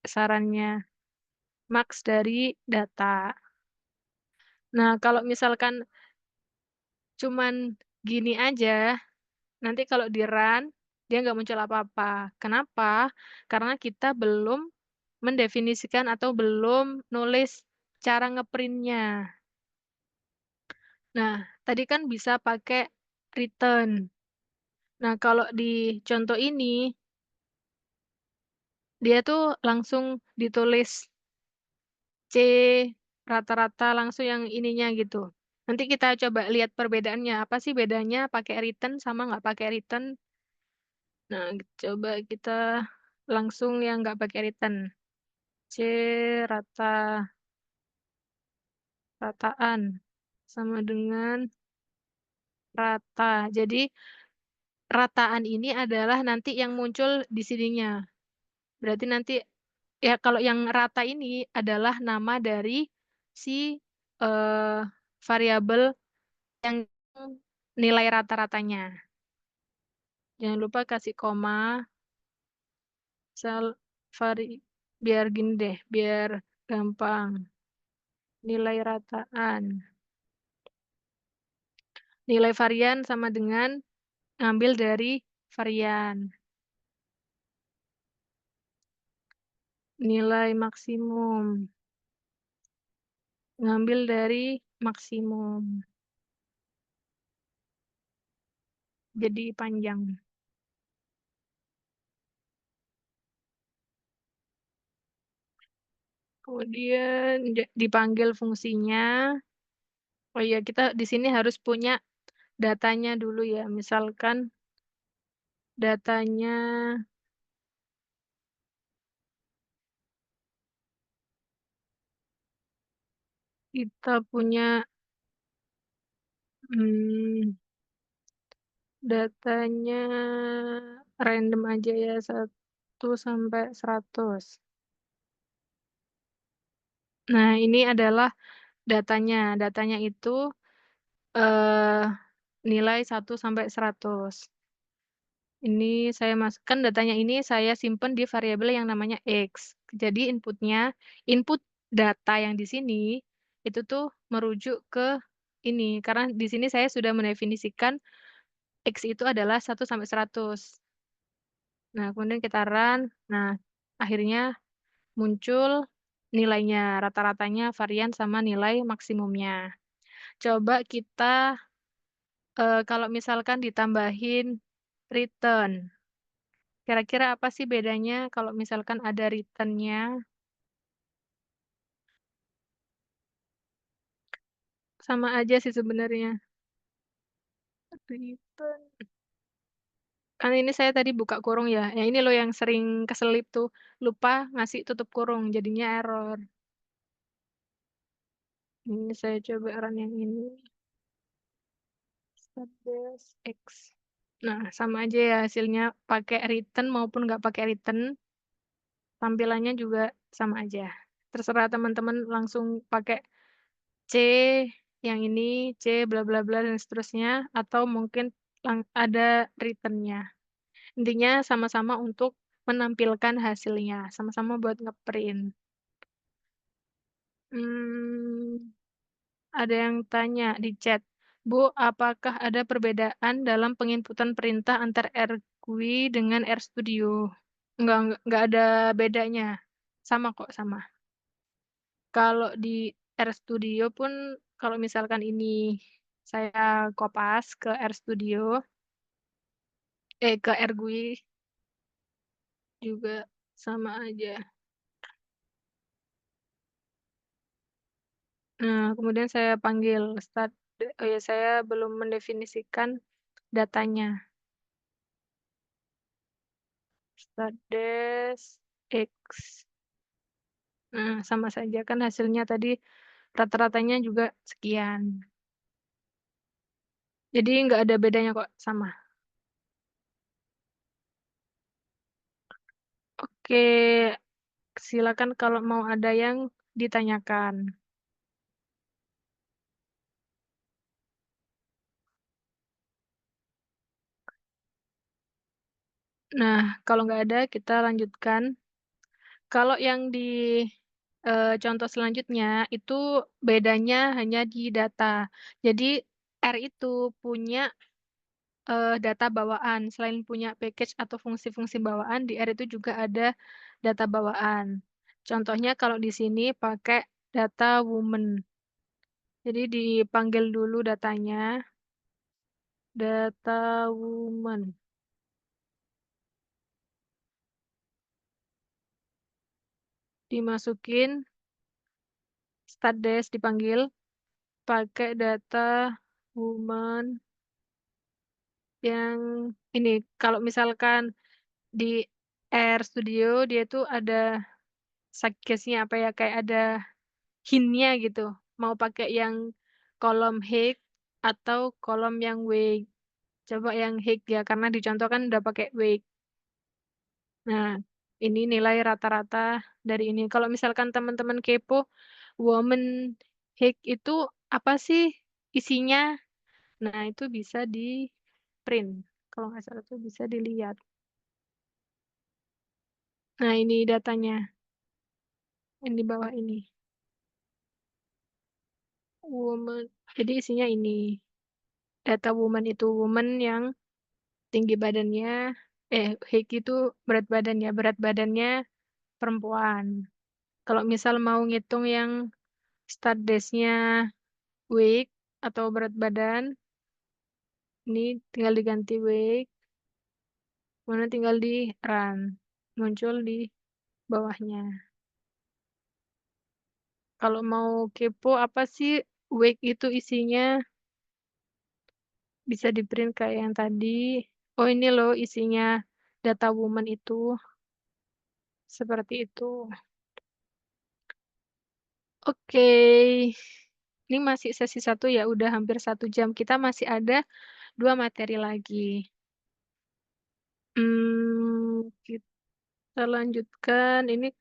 sarannya, max dari data. Nah, kalau misalkan cuman gini aja, nanti kalau di-run, dia nggak muncul apa-apa. Kenapa? Karena kita belum mendefinisikan atau belum nulis cara nge-print-nya. Nah, tadi kan bisa pakai return. Nah, kalau di contoh ini, dia tuh langsung ditulis C rata-rata langsung yang ininya gitu. Nanti kita coba lihat perbedaannya, apa sih bedanya pakai return sama nggak pakai return. Nah, coba kita langsung yang nggak pakai return. C rataan sama dengan rata. Jadi, rataan ini adalah nanti yang muncul di sininya. Berarti nanti ya kalau yang rata ini adalah nama dari si, variabel yang nilai rata-ratanya. Jangan lupa kasih koma, misal biar gini deh, biar gampang. Nilai rataan. Nilai varian sama dengan ngambil dari varian. Nilai maksimum. Ngambil dari maksimum. Jadi panjang. Kemudian dipanggil fungsinya. Oh iya, kita di sini harus punya datanya dulu ya. Misalkan datanya kita punya hmm, datanya random aja ya 1 sampai 100. Nah, ini adalah datanya. Datanya itu eh, nilai 1 sampai 100. Ini saya masukkan datanya ini saya simpen di variabel yang namanya X. Jadi input data yang di sini, itu tuh merujuk ke ini, karena di sini saya sudah mendefinisikan X itu adalah 1 sampai 100. Nah, kemudian kita run, nah akhirnya muncul nilainya, rata-ratanya, varian, sama nilai maksimumnya. Coba kita, kalau misalkan ditambahin return, kira-kira apa sih bedanya kalau misalkan ada return-nya? Sama aja sih sebenarnya. Return. Kan ini saya tadi buka kurung ya, yang ini loh yang sering keselip tuh, lupa ngasih tutup kurung, jadinya error. Ini saya coba run yang ini. Stardust X. Nah, sama aja ya hasilnya, pakai return maupun nggak pakai return, tampilannya juga sama aja. Terserah teman-teman langsung pakai C yang ini, C bla bla bla dan seterusnya, atau mungkin ada return-nya. Intinya sama-sama untuk menampilkan hasilnya, sama-sama buat ngeprint. Ada yang tanya di chat, "Bu, apakah ada perbedaan dalam penginputan perintah antar RGUI dengan RStudio?" Enggak ada bedanya. Sama kok, sama. Kalau di RStudio pun, kalau misalkan ini saya kopas ke RStudio, ke RGUI juga sama aja. Nah, kemudian saya panggil oh ya, saya belum mendefinisikan datanya. Stardust X. Nah, sama saja kan hasilnya tadi rata-ratanya juga sekian. Jadi nggak ada bedanya kok, sama. Oke, silakan kalau mau ada yang ditanyakan. Nah, kalau nggak ada, kita lanjutkan. Kalau yang di contoh selanjutnya, itu bedanya hanya di data. Jadi, R itu punya data bawaan. Selain punya package atau fungsi-fungsi bawaan, di R itu juga ada data bawaan. Contohnya kalau di sini pakai data woman. Jadi dipanggil dulu datanya, data woman. Dimasukin, start dipanggil, pakai data woman yang ini. Kalau misalkan di RStudio, dia tuh ada suggest-nya apa ya, kayak ada hint-nya gitu. Mau pakai yang kolom Hex atau kolom yang weight. Coba yang Hex ya, karena dicontoh kan udah pakai weight. Nah, ini nilai rata-rata dari ini. Kalau misalkan teman-teman kepo, woman Hex itu apa sih isinya? Nah, itu bisa di print. Kalau nggak salah itu bisa dilihat. Nah, ini datanya. Yang di bawah ini. Woman. Jadi isinya ini. Data woman itu woman yang tinggi badannya, Heiki itu berat badannya perempuan. Kalau misal mau ngitung yang stardust-nya weight atau berat badan, ini tinggal diganti weight, mana tinggal di run, muncul di bawahnya. Kalau mau kepo apa sih weight itu isinya, bisa di print kayak yang tadi. Oh ini loh isinya data woman itu, seperti itu. Oke, ini masih sesi 1 ya, udah hampir 1 jam. Kita masih ada 2 materi lagi. Kita lanjutkan. Ini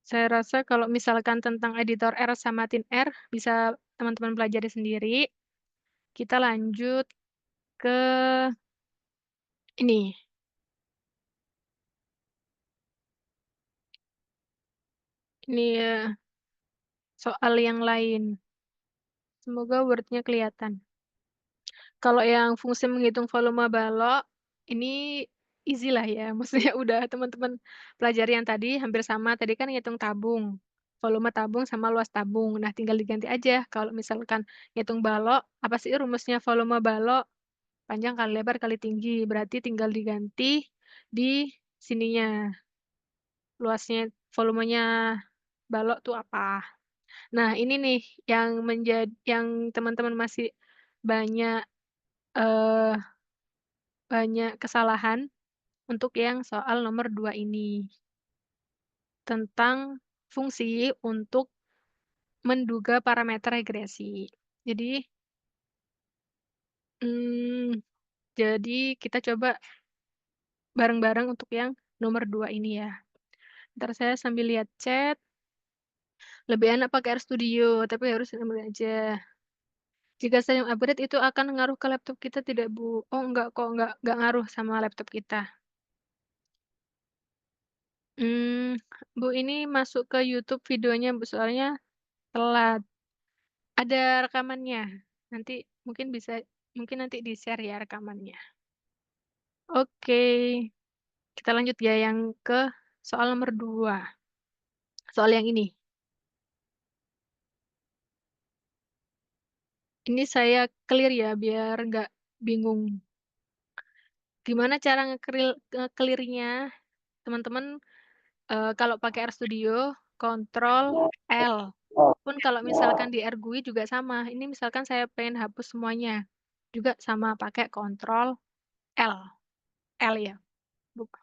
saya rasa kalau misalkan tentang editor R sama tin R, bisa teman-teman pelajari sendiri. Kita lanjut ke ini. Ini soal yang lain. Semoga Word-nya kelihatan. Kalau yang fungsi menghitung volume balok, ini easy lah ya, maksudnya udah teman-teman pelajari yang tadi hampir sama, tadi kan ngitung tabung, volume tabung sama luas tabung. Nah, tinggal diganti aja kalau misalkan ngitung balok, apa sih rumusnya volume balok? Panjang kali lebar kali tinggi, berarti tinggal diganti di sininya, luasnya volumenya balok tuh apa. Nah, ini nih yang teman-teman masih banyak, eee, banyak kesalahan untuk yang soal nomor 2 ini, tentang fungsi untuk menduga parameter regresi. Jadi, mmm, jadi kita coba bareng-bareng untuk yang nomor 2 ini ya. Entar saya sambil lihat chat, lebih enak pakai RStudio, tapi harus sambil aja. Jika sering upgrade itu akan ngaruh ke laptop kita tidak, Bu? Oh, enggak kok, enggak ngaruh sama laptop kita. Mmm, Bu ini masuk ke YouTube videonya, Bu, soalnya telat. Ada rekamannya, nanti mungkin nanti di-share ya rekamannya. Oke, kita lanjut ya yang ke soal nomor 2, soal yang ini. Ini saya clear ya biar nggak bingung. Gimana cara nge-clear-nya? Teman-teman, kalau pakai RStudio, Ctrl L. Pun kalau misalkan di AirGUI juga sama, ini misalkan saya pengen hapus semuanya, juga sama pakai Ctrl L, L ya, buk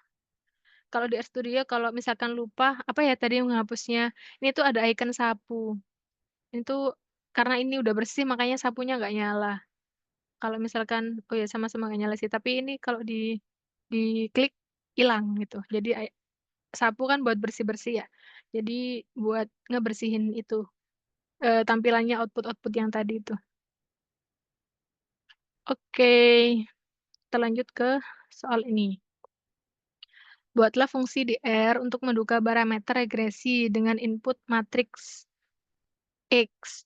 kalau di RStudio kalau misalkan lupa, apa ya tadi yang menghapusnya, ini tuh ada icon sapu, ini tuh karena ini udah bersih makanya sapunya nggak nyala. Kalau misalkan oh ya sama-sama nggak nyala sih, tapi ini kalau diklik hilang gitu. Jadi sapu kan buat bersih-bersih ya, jadi buat ngebersihin itu, tampilannya output-output yang tadi itu. Oke, kita lanjut ke soal ini. Buatlah fungsi di R untuk menduga parameter regresi dengan input matriks X.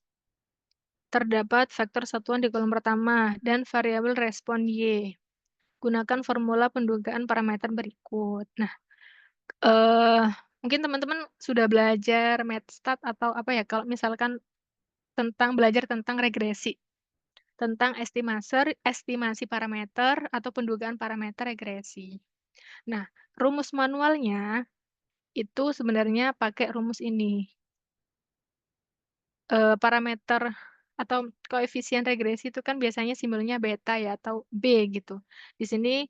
Terdapat vektor satuan di kolom pertama dan variabel respon Y. Gunakan formula pendugaan parameter berikut. Nah, eee, mungkin teman-teman sudah belajar MathStat atau apa ya, kalau misalkan belajar tentang regresi, tentang estimasi parameter atau pendugaan parameter regresi. Nah, rumus manualnya itu sebenarnya pakai rumus ini, parameter atau koefisien regresi itu kan biasanya simbolnya beta ya atau B gitu. Di sini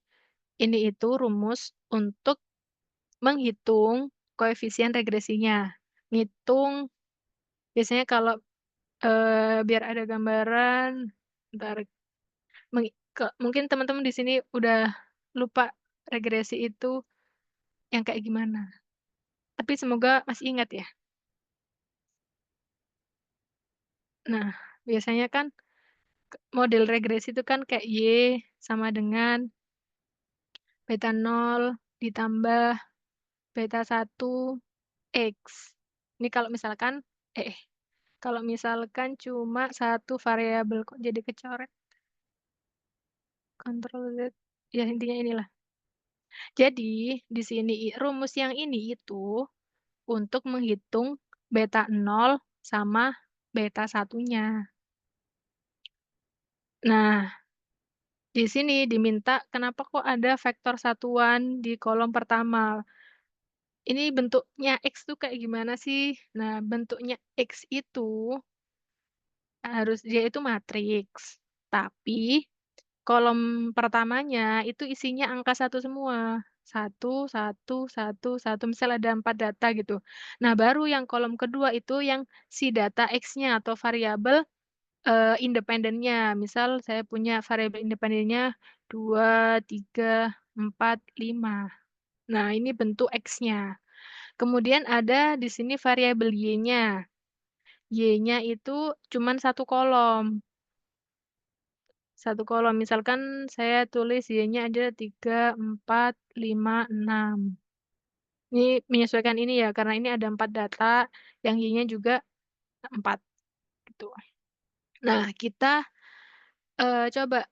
ini itu rumus untuk menghitung koefisien regresinya. Ngitung biasanya kalau, biar ada gambaran, bentar, mungkin teman-teman di sini udah lupa regresi itu yang kayak gimana, tapi semoga masih ingat ya. Nah, biasanya kan model regresi itu kan kayak Y sama dengan beta 0 ditambah beta 1 X. Ini kalau misalkan cuma satu variabel, kok jadi kecoret? Ctrl Z, ya intinya inilah. Jadi, di sini rumus yang ini itu untuk menghitung beta 0 sama beta 1-nya. Nah, di sini diminta kenapa kok ada vektor satuan di kolom pertama. Ini bentuknya X tuh kayak gimana sih? Nah, bentuknya X itu dia itu matriks, tapi kolom pertamanya itu isinya angka 1 semua. Satu satu satu satu, misal ada 4 data gitu. Nah, baru yang kolom kedua itu yang si data X-nya atau variabel, independennya. Misal saya punya variabel independennya 2 3 4 5. Nah, ini bentuk X-nya. Kemudian ada di sini variabel Y-nya. Y-nya itu cuman satu kolom. Satu kolom, misalkan saya tulis Y-nya ada 3 4 5 6. Ini menyesuaikan ini ya, karena ini ada 4 data, yang Y-nya juga 4, gitu. Nah, kita, coba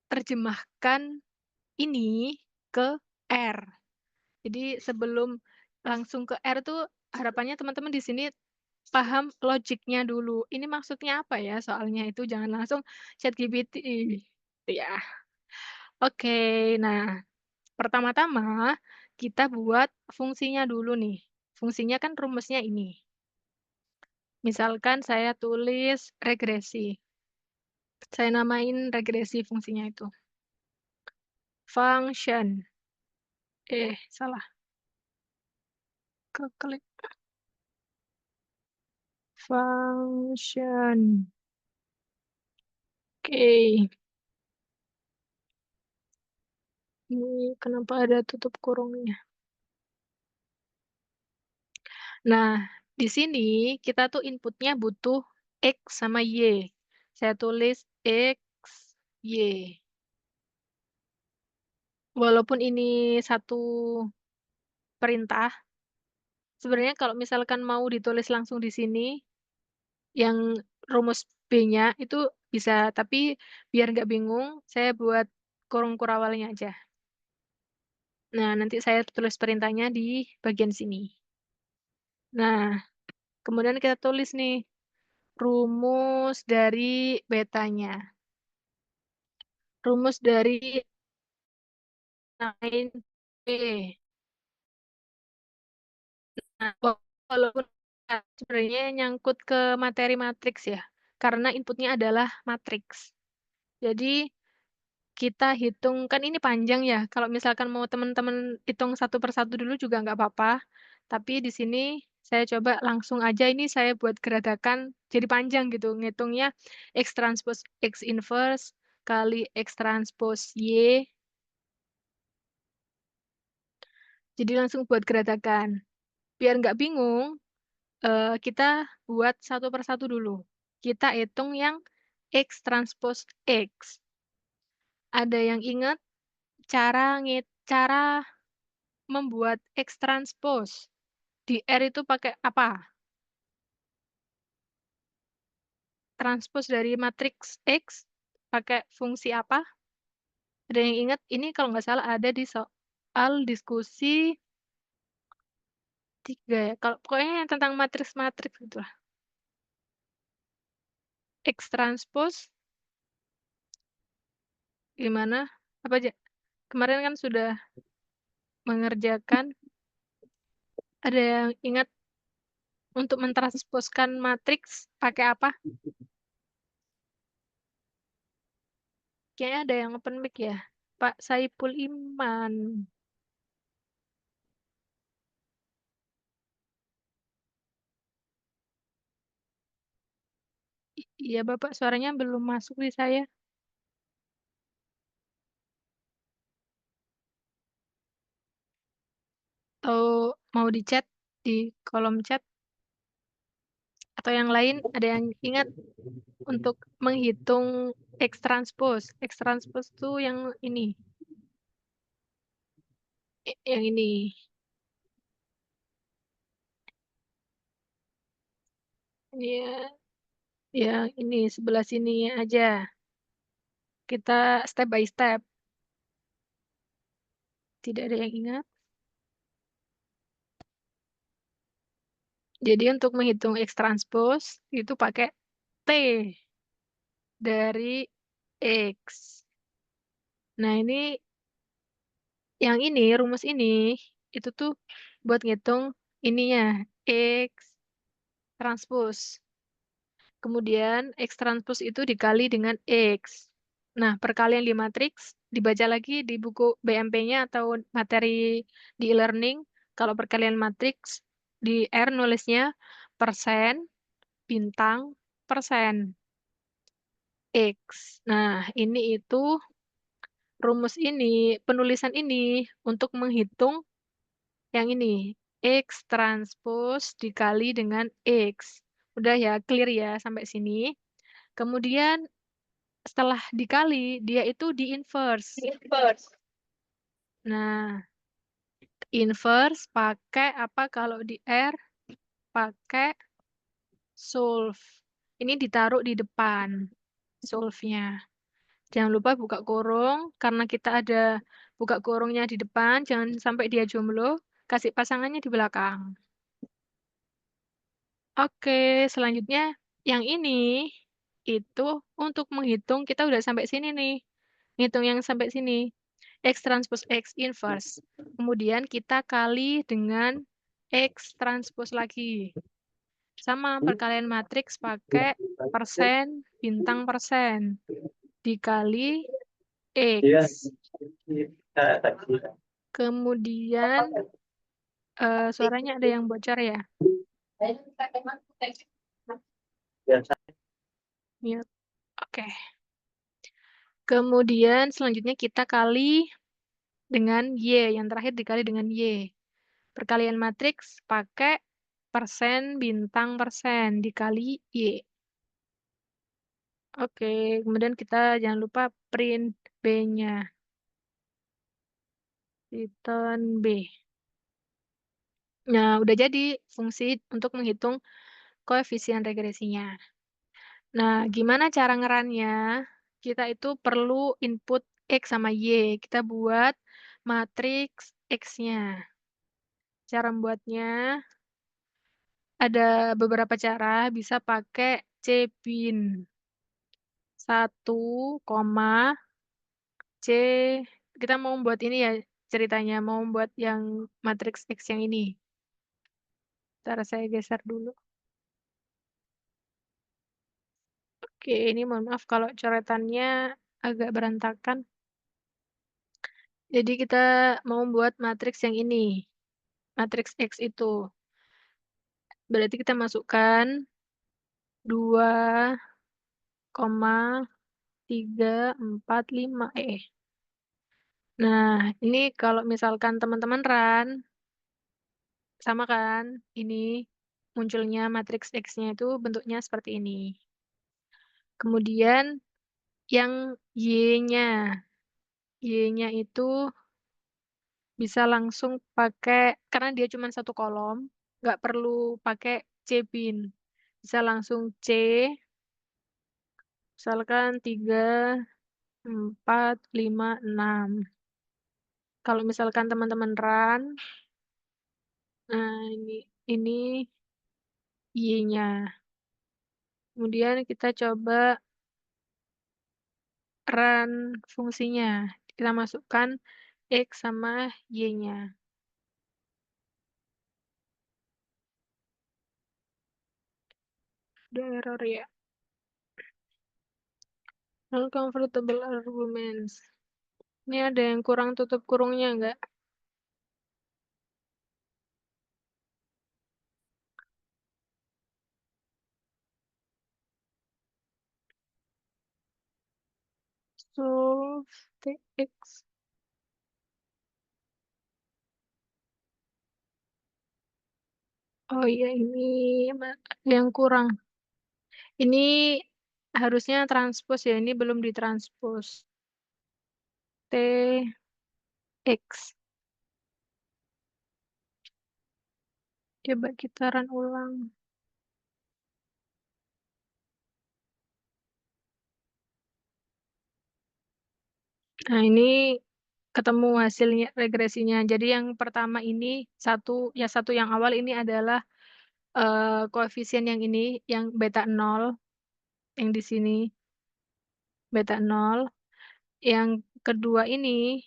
terjemahkan ini ke R. Jadi sebelum langsung ke R tuh harapannya teman-teman di sini paham logiknya dulu. Ini maksudnya apa ya soalnya itu jangan langsung ChatGPT, ya. Oke, nah pertama-tama kita buat fungsinya dulu nih. Fungsinya kan rumusnya ini. Misalkan saya tulis regresi. Saya namain regresi fungsinya itu. Function. Salah. Keklik. Function. Oke. Ini kenapa ada tutup kurungnya? Nah, di sini kita tuh inputnya butuh X sama Y. Saya tulis X, Y. Walaupun ini satu perintah, sebenarnya kalau misalkan mau ditulis langsung di sini, yang rumus B-nya itu bisa, tapi biar nggak bingung, saya buat kurung kurawalnya aja. Nah, nanti saya tulis perintahnya di bagian sini. Nah, kemudian kita tulis nih, rumus dari betanya. Rumus dari 9B. Nah, walaupun sebenarnya nyangkut ke materi matriks ya, karena inputnya adalah matriks. Jadi kita hitung, kan ini panjang ya, kalau misalkan mau teman-teman hitung satu per satu dulu juga nggak apa-apa, tapi di sini saya coba langsung aja ini saya buat geradakan jadi panjang gitu, ngitungnya X transpose X inverse kali X transpose Y, jadi langsung buat geradakan. Biar nggak bingung, kita buat satu per satu dulu. Kita hitung yang X transpose X. Ada yang ingat cara membuat X transpose di R itu pakai apa? Transpose dari matriks X pakai fungsi apa? Ada yang ingat? Ini kalau nggak salah ada di soal diskusi 3 ya. Kalau pokoknya yang tentang matriks-matriks gitulah. X transpose gimana? Apa aja? Kemarin kan sudah mengerjakan. Ada yang ingat untuk mentransposkan matriks pakai apa? Kayaknya ada yang open mic ya. Pak Saipul Iman. Iya, Bapak, suaranya belum masuk di saya. Atau mau di chat di kolom chat? Atau yang lain ada yang ingat untuk menghitung X transpose? X transpose tuh yang ini. Yang ini. Ya, ya ini sebelah sini aja. Kita step by step. Tidak ada yang ingat? Jadi untuk menghitung X transpose itu pakai T dari X. Nah, yang ini, rumus ini, itu tuh buat ngitung ininya, X transpose. Kemudian X transpose itu dikali dengan X. Nah, perkalian di matriks, dibaca lagi di buku BMP-nya atau materi di e-learning. Kalau perkalian matriks, di R nulisnya persen, bintang, persen, X. Nah, ini itu rumus ini, penulisan ini untuk menghitung yang ini, X transpose dikali dengan X. Udah ya, clear ya sampai sini. Kemudian setelah dikali, dia itu di inverse. Nah, inverse pakai apa kalau di R? Pakai solve. Ini ditaruh di depan solve-nya. Jangan lupa buka kurung, karena kita ada buka kurungnya di depan, jangan sampai dia jomblo, kasih pasangannya di belakang. Oke, selanjutnya yang ini, itu untuk menghitung kita udah sampai sini nih, ngitung yang sampai sini, X transpose X inverse. Kemudian kita kali dengan X transpose lagi. Sama perkalian matriks pakai persen, bintang persen, dikali X. Kemudian, suaranya ada yang bocor ya? Mute, oke. Kemudian selanjutnya kita kali dengan Y, yang terakhir dikali dengan Y. Perkalian matriks pakai persen, bintang persen, dikali Y. Oke, kemudian kita jangan lupa print B-nya. Return B. Nah, udah jadi fungsi untuk menghitung koefisien regresinya. Nah, gimana cara ngerannya? Kita itu perlu input X sama Y. Kita buat matriks X-nya. Cara membuatnya ada beberapa cara, bisa pakai C-bin. 1, C, kita mau buat ini ya ceritanya, mau buat yang matriks X yang ini. Ntar saya geser dulu. Oke, ini mohon maaf kalau coretannya agak berantakan. Jadi kita mau buat matriks yang ini, matriks X itu. Berarti kita masukkan 2,345 Nah, ini kalau misalkan teman-teman run, sama kan? Ini munculnya matriks X-nya itu bentuknya seperti ini. Kemudian yang Y-nya. Y-nya itu bisa langsung pakai, karena dia cuma satu kolom, nggak perlu pakai C-bin. Bisa langsung C, misalkan 3, 4, 5, 6. Kalau misalkan teman-teman run, nah ini Y-nya. Kemudian kita coba run fungsinya. Kita masukkan X sama Y-nya. Ada error ya. Non-convertible arguments. Ini ada yang kurang tutup kurungnya nggak? Solve TX. Oh iya, ini ada yang kurang. Ini harusnya transpose ya, ini belum ditranspose. TX. Coba kita run ulang. Nah, ini ketemu hasilnya regresinya. Jadi yang pertama ini satu yang awal ini adalah koefisien yang ini, yang beta 0, yang di sini beta 0. Yang kedua ini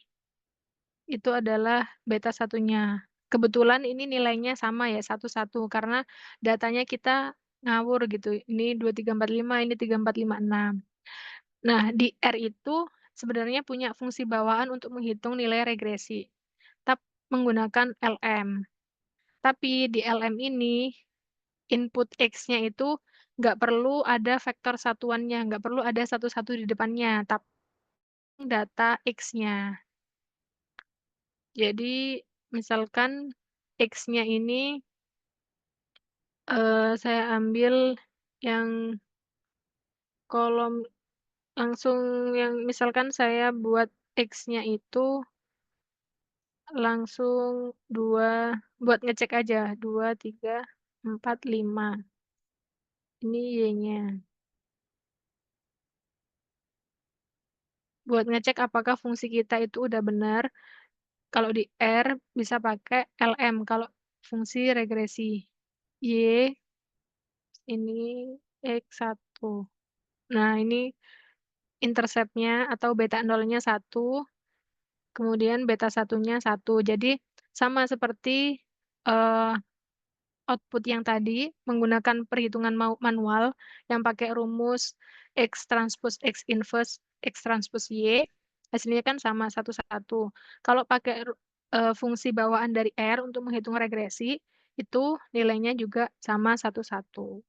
itu adalah beta satunya. Kebetulan ini nilainya sama ya, 1, 1, karena datanya kita ngawur gitu. Ini 2, 3, 4, 5, ini 3, 4, 5, 6. Nah, di R itu sebenarnya punya fungsi bawaan untuk menghitung nilai regresi, menggunakan LM. Tapi di LM ini, input X-nya itu nggak perlu ada vektor satuannya, nggak perlu ada 1, 1 di depannya, tapi data X-nya. Jadi, misalkan X-nya ini, saya ambil yang kolom langsung yang misalkan saya buat X-nya itu langsung 2, buat ngecek aja, 2, 3, 4, 5. Ini Y-nya. buat ngecek apakah fungsi kita itu udah benar. Kalau di R bisa pakai LM kalau fungsi regresi. Y ini X1. Nah, ini intercept-nya atau beta nolnya 1, kemudian beta satunya 1. Jadi sama seperti, eee, output yang tadi menggunakan perhitungan manual yang pakai rumus X transpose X inverse X transpose Y, hasilnya kan sama 1, 1. Kalau pakai fungsi bawaan dari R untuk menghitung regresi, itu nilainya juga sama 1, 1.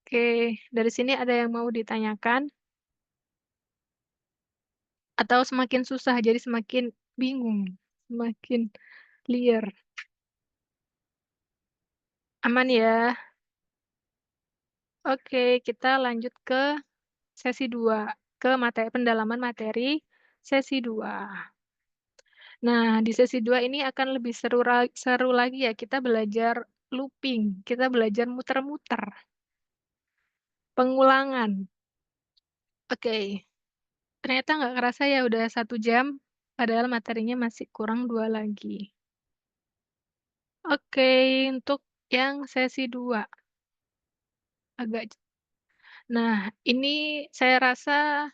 Oke, dari sini ada yang mau ditanyakan? Atau semakin susah, jadi semakin bingung, semakin liar? Aman ya? Oke, kita lanjut ke sesi 2, ke pendalaman materi sesi 2. Nah, di sesi 2 ini akan lebih seru lagi ya, kita belajar looping, kita belajar muter-muter, pengulangan. Oke, ternyata nggak kerasa ya udah 1 jam, padahal materinya masih kurang 2 lagi. Oke, untuk yang sesi 2, agak nah, ini saya rasa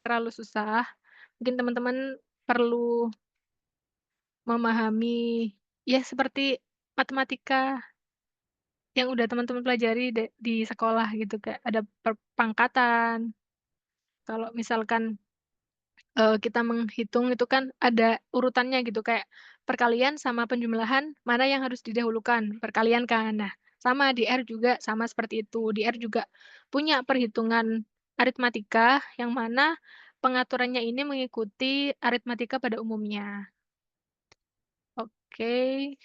terlalu susah, mungkin teman-teman perlu memahami, ya seperti matematika yang udah teman-teman pelajari di sekolah gitu, kayak ada pangkatan, kalau misalkan, kita menghitung itu kan ada urutannya gitu, kayak perkalian sama penjumlahan mana yang harus didahulukan, perkalian kan. Nah, sama di R juga sama seperti itu, di R juga punya perhitungan aritmatika yang mana pengaturannya ini mengikuti aritmatika pada umumnya. Oke.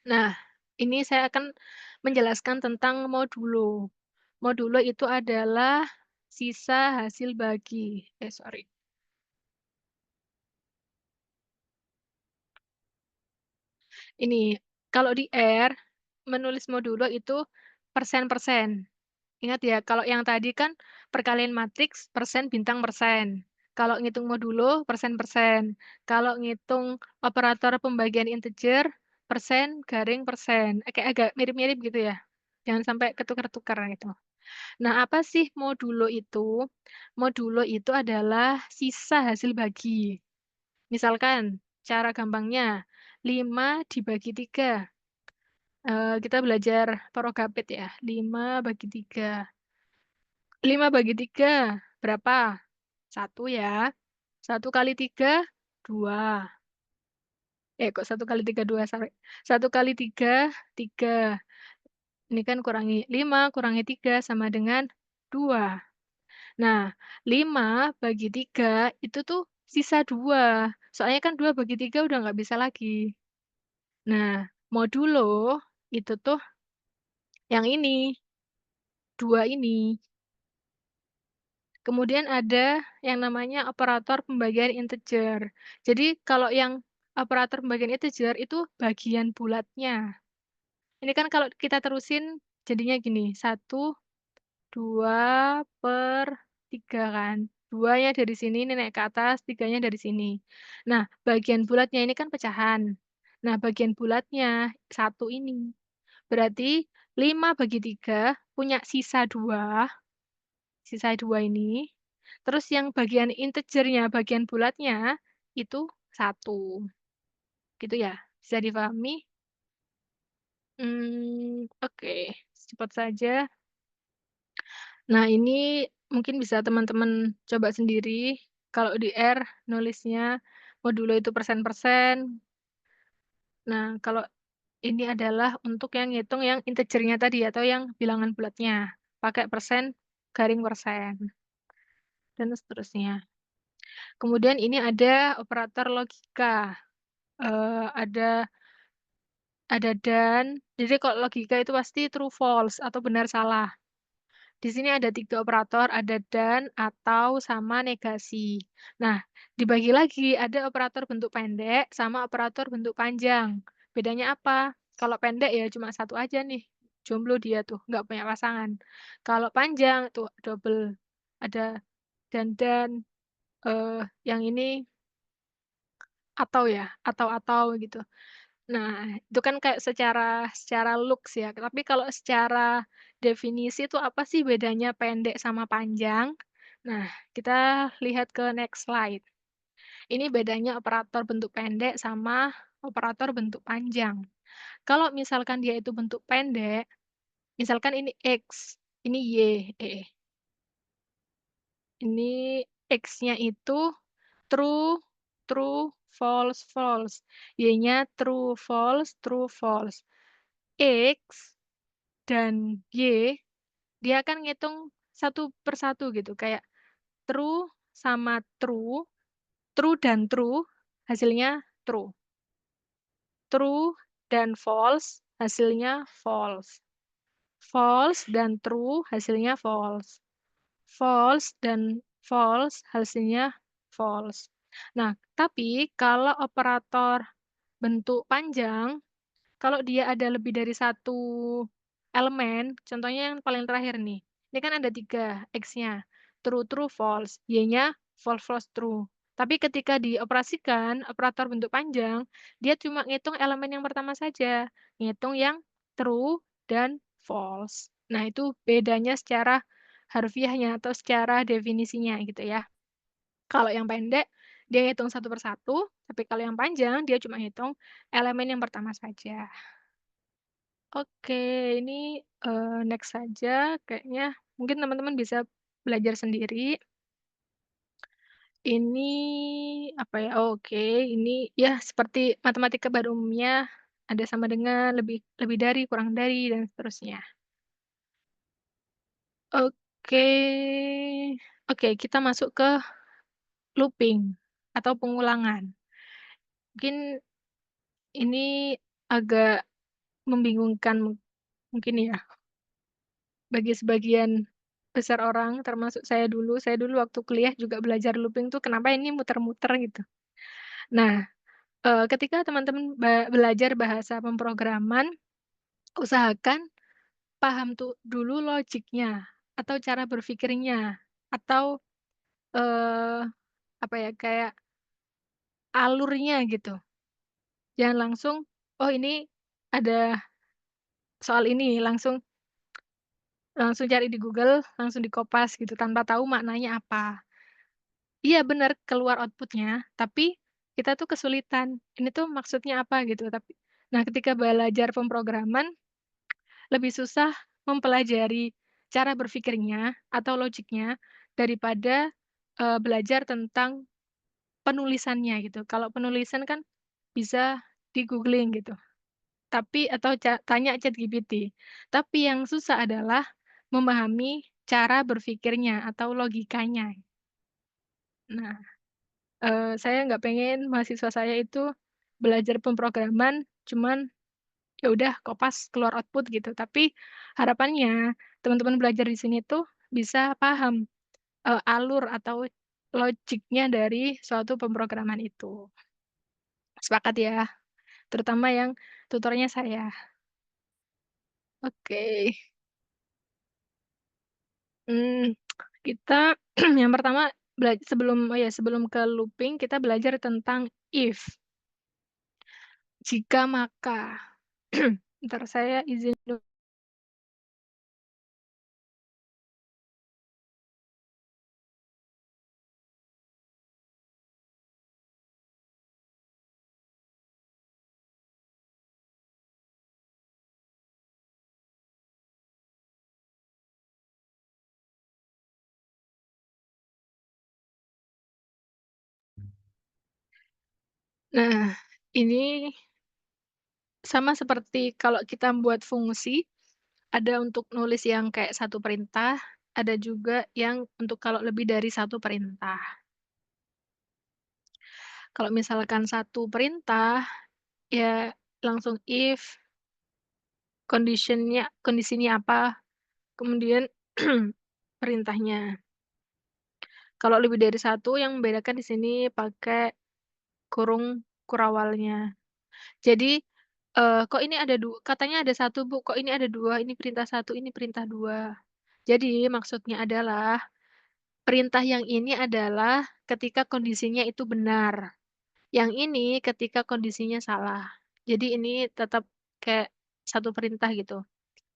Nah, ini saya akan menjelaskan tentang modulo. Modulo itu adalah sisa hasil bagi. Sorry. Ini, kalau di R, menulis modulo itu persen-persen. Ingat ya, kalau yang tadi kan perkalian matriks, persen, bintang, persen. Kalau ngitung modulo, persen-persen. Kalau ngitung operator pembagian integer, persen, garing, persen. Kayak agak mirip-mirip gitu ya. Jangan sampai ketukar-tukar gitu. Nah, apa sih modulo itu? Modulo itu adalah sisa hasil bagi. Misalkan, cara gampangnya, 5 dibagi 3. Kita belajar Parogapit ya, 5 bagi 3. 5 bagi 3, berapa? 1 ya. 1 kali 3, 2. Kok 1 kali 3, 2, sorry. 1 kali 3, 3. Ini kan kurangi 5, kurangi 3 sama dengan 2. Nah, 5 bagi 3 itu tuh sisa 2. Soalnya kan 2 bagi 3 udah nggak bisa lagi. Nah, modulo itu tuh yang ini, 2 ini. Kemudian ada yang namanya operator pembagian integer. Jadi kalau yang operator pembagian integer itu bagian bulatnya. Ini kan kalau kita terusin jadinya gini, 1/2/3 kan. 2-nya dari sini, ini naik ke atas, 3-nya dari sini. Nah, bagian bulatnya ini kan pecahan. Nah, bagian bulatnya 1 ini. Berarti 5 bagi 3 punya sisa 2 ini. Terus yang bagian integernya, bagian bulatnya itu 1. Gitu ya? Bisa dipahami? Oke, cepat saja. Nah, ini mungkin bisa teman-teman coba sendiri. Kalau di R nulisnya modulo itu persen-persen. Nah, kalau ini adalah untuk yang ngitung yang integernya tadi atau yang bilangan bulatnya. Pakai persen, garing persen, dan seterusnya. Kemudian ini ada operator logika. Ada dan. Jadi kalau logika itu pasti true false atau benar salah. Di sini ada 3 operator, ada dan, atau, sama negasi. Nah, dibagi lagi, ada operator bentuk pendek sama operator bentuk panjang. Bedanya apa? Kalau pendek ya cuma 1 aja nih, jomblo dia tuh, nggak punya pasangan. Kalau panjang tuh double, ada dan, yang ini atau ya, atau gitu. Nah, itu kan kayak secara secara looks ya, tapi kalau secara definisi itu apa sih bedanya pendek sama panjang? Nah, kita lihat ke next slide. Ini bedanya operator bentuk pendek sama operator bentuk panjang. Kalau misalkan dia itu bentuk pendek, misalkan ini X, ini Y, ini X-nya itu true, true, false, false. Y-nya true, false, true, false. X dan Y, dia akan ngitung satu per satu gitu, kayak true sama true, true dan true, hasilnya true. True dan false, hasilnya false. False dan true, hasilnya false. False dan false, hasilnya false. Nah, tapi kalau operator bentuk panjang, kalau dia ada lebih dari satu elemen, contohnya yang paling terakhir nih, ini kan ada 3 X-nya, true, true, false, Y-nya false, false, true. Tapi ketika dioperasikan, operator bentuk panjang, dia cuma ngitung elemen yang pertama saja, ngitung yang true dan false. Nah, itu bedanya secara harfiahnya atau secara definisinya gitu ya. Kalau yang pendek, dia ngitung satu per satu, tapi kalau yang panjang, dia cuma ngitung elemen yang pertama saja. Oke, ini, next saja kayaknya mungkin teman-teman bisa belajar sendiri. Ini apa ya, oke, ini ya seperti matematika pada umumnya, ada sama dengan, lebih lebih dari, kurang dari, dan seterusnya. Oke, oke kita masuk ke looping atau pengulangan. Mungkin ini agak membingungkan mungkin ya, bagi sebagian besar orang, termasuk saya dulu waktu kuliah juga belajar looping tuh kenapa ini muter-muter gitu. Nah, ketika teman-teman belajar bahasa pemrograman, usahakan paham tuh dulu logiknya, atau cara berpikirnya, atau, eee, apa ya, kayak alurnya gitu. Jangan langsung, "Oh ini ada soal ini," langsung langsung cari di Google, langsung di-kopas gitu tanpa tahu maknanya apa. Iya bener, keluar output-nya, tapi kita tuh kesulitan, ini tuh maksudnya apa gitu, tapi nah ketika belajar pemrograman, lebih susah mempelajari cara berpikirnya atau logiknya daripada, belajar tentang penulisannya gitu. Kalau penulisan kan bisa di-googling gitu, tapi atau tanya ChatGPT. Tapi yang susah adalah memahami cara berpikirnya atau logikanya. Nah, saya nggak pengen mahasiswa saya itu belajar pemrograman cuman ya udah kopas keluar output gitu, tapi harapannya teman-teman belajar di sini tuh bisa paham, alur atau logiknya dari suatu pemrograman itu. Sepakat ya? Terutama yang tutornya saya. Oke, mmm, kita yang pertama sebelum ke looping kita belajar tentang if, jika maka. Bentar saya izin dulu. Nah, ini sama seperti kalau kita buat fungsi, ada untuk nulis yang kayak satu perintah, ada juga yang untuk kalau lebih dari satu perintah. Kalau misalkan satu perintah, ya langsung if, kondisinya apa, kemudian perintahnya. Kalau lebih dari satu yang membedakan di sini pakai kurung kurawalnya. Jadi, "Kok ini ada katanya ada satu Bu, kok ini ada 2, ini perintah satu, ini perintah 2." Jadi maksudnya adalah, perintah yang ini adalah ketika kondisinya itu benar. Yang ini ketika kondisinya salah. Jadi ini tetap kayak satu perintah gitu.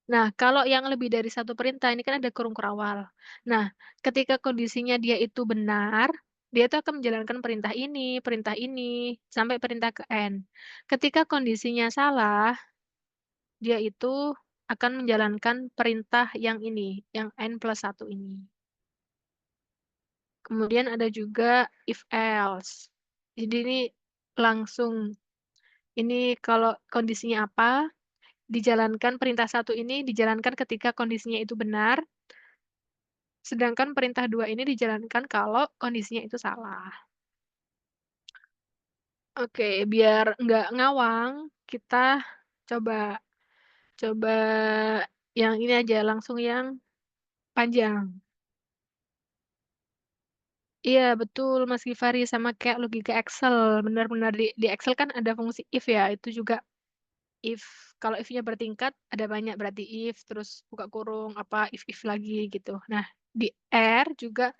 Nah, kalau yang lebih dari satu perintah, ini kan ada kurung kerawal. Nah, ketika kondisinya dia itu benar, dia itu akan menjalankan perintah ini, sampai perintah ke N. Ketika kondisinya salah, dia itu akan menjalankan perintah yang ini, yang N+1 ini. Kemudian ada juga if else. Jadi ini langsung, ini kalau kondisinya apa, dijalankan perintah satu ini dijalankan ketika kondisinya itu benar, sedangkan perintah 2 ini dijalankan kalau kondisinya itu salah. Oke, biar nggak ngawang, kita coba coba yang ini aja, langsung yang panjang. Iya, betul Mas Givari, sama kayak logika Excel, benar-benar di Excel kan ada fungsi if ya, itu juga if. Kalau if-nya bertingkat, ada banyak berarti if, terus buka kurung, apa, if lagi gitu. Nah, di R juga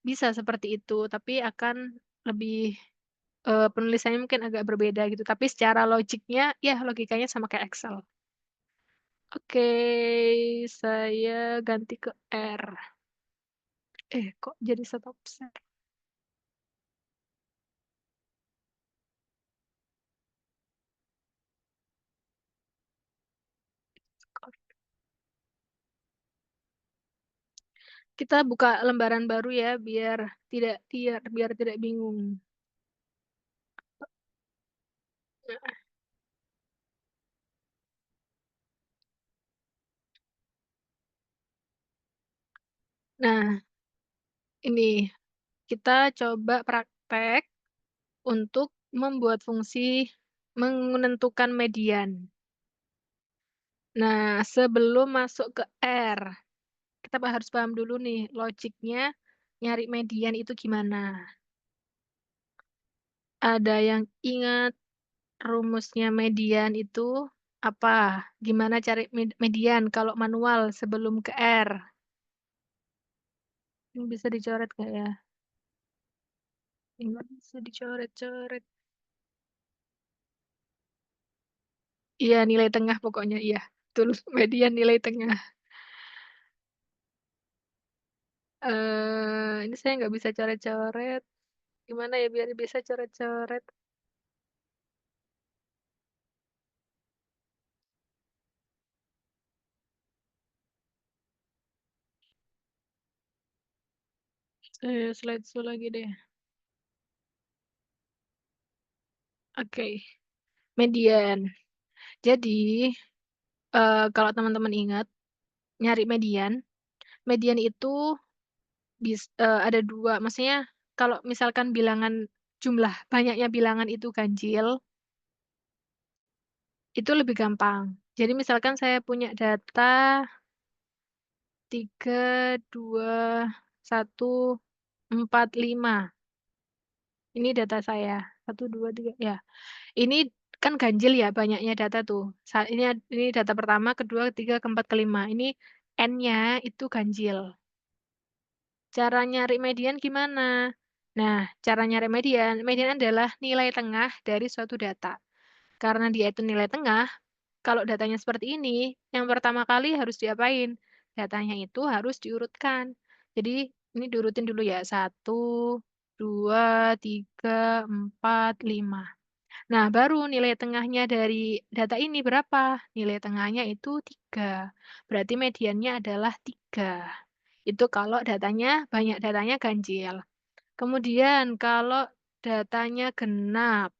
bisa seperti itu, tapi akan lebih, penulisannya mungkin agak berbeda gitu, tapi secara logiknya, ya logikanya sama kayak Excel. Oke, saya ganti ke R. Kok jadi stop share? Kita buka lembaran baru ya, biar tidak bingung. Nah, ini kita coba praktek untuk membuat fungsi menentukan median. Nah, sebelum masuk ke R, kita harus paham dulu nih logiknya nyari median itu gimana. Ada yang ingat rumusnya median itu apa? Gimana cari median kalau manual sebelum ke R? Ini bisa dicoret nggak ya? Ini nggak bisa dicoret-coret. Iya, nilai tengah pokoknya, iya. Betul, median nilai tengah. Ini saya nggak bisa coret-coret. Gimana ya biar bisa coret-coret? Slideshow lagi deh. Oke, median. Jadi, kalau teman-teman ingat, nyari median, median itu ada dua. Maksudnya, kalau misalkan bilangan jumlah banyaknya bilangan itu ganjil, itu lebih gampang. Jadi misalkan saya punya data 3, 2, 1, 4, 5. Ini data saya. 1, 2, 3. Ya. Ini kan ganjil ya banyaknya data tuh. Ini data pertama, kedua, ketiga, keempat, kelima. Ini N-nya itu ganjil. Cara nyari median gimana? Nah, cara nyari median, median adalah nilai tengah dari suatu data. Karena dia itu nilai tengah, kalau datanya seperti ini, yang pertama kali harus diapain? Datanya itu harus diurutkan. Jadi, ini diurutin dulu ya. 1, 2, 3, 4, 5. Nah, baru nilai tengahnya dari data ini berapa? Nilai tengahnya itu 3. Berarti mediannya adalah 3. Itu kalau banyak datanya ganjil. Kemudian kalau datanya genap,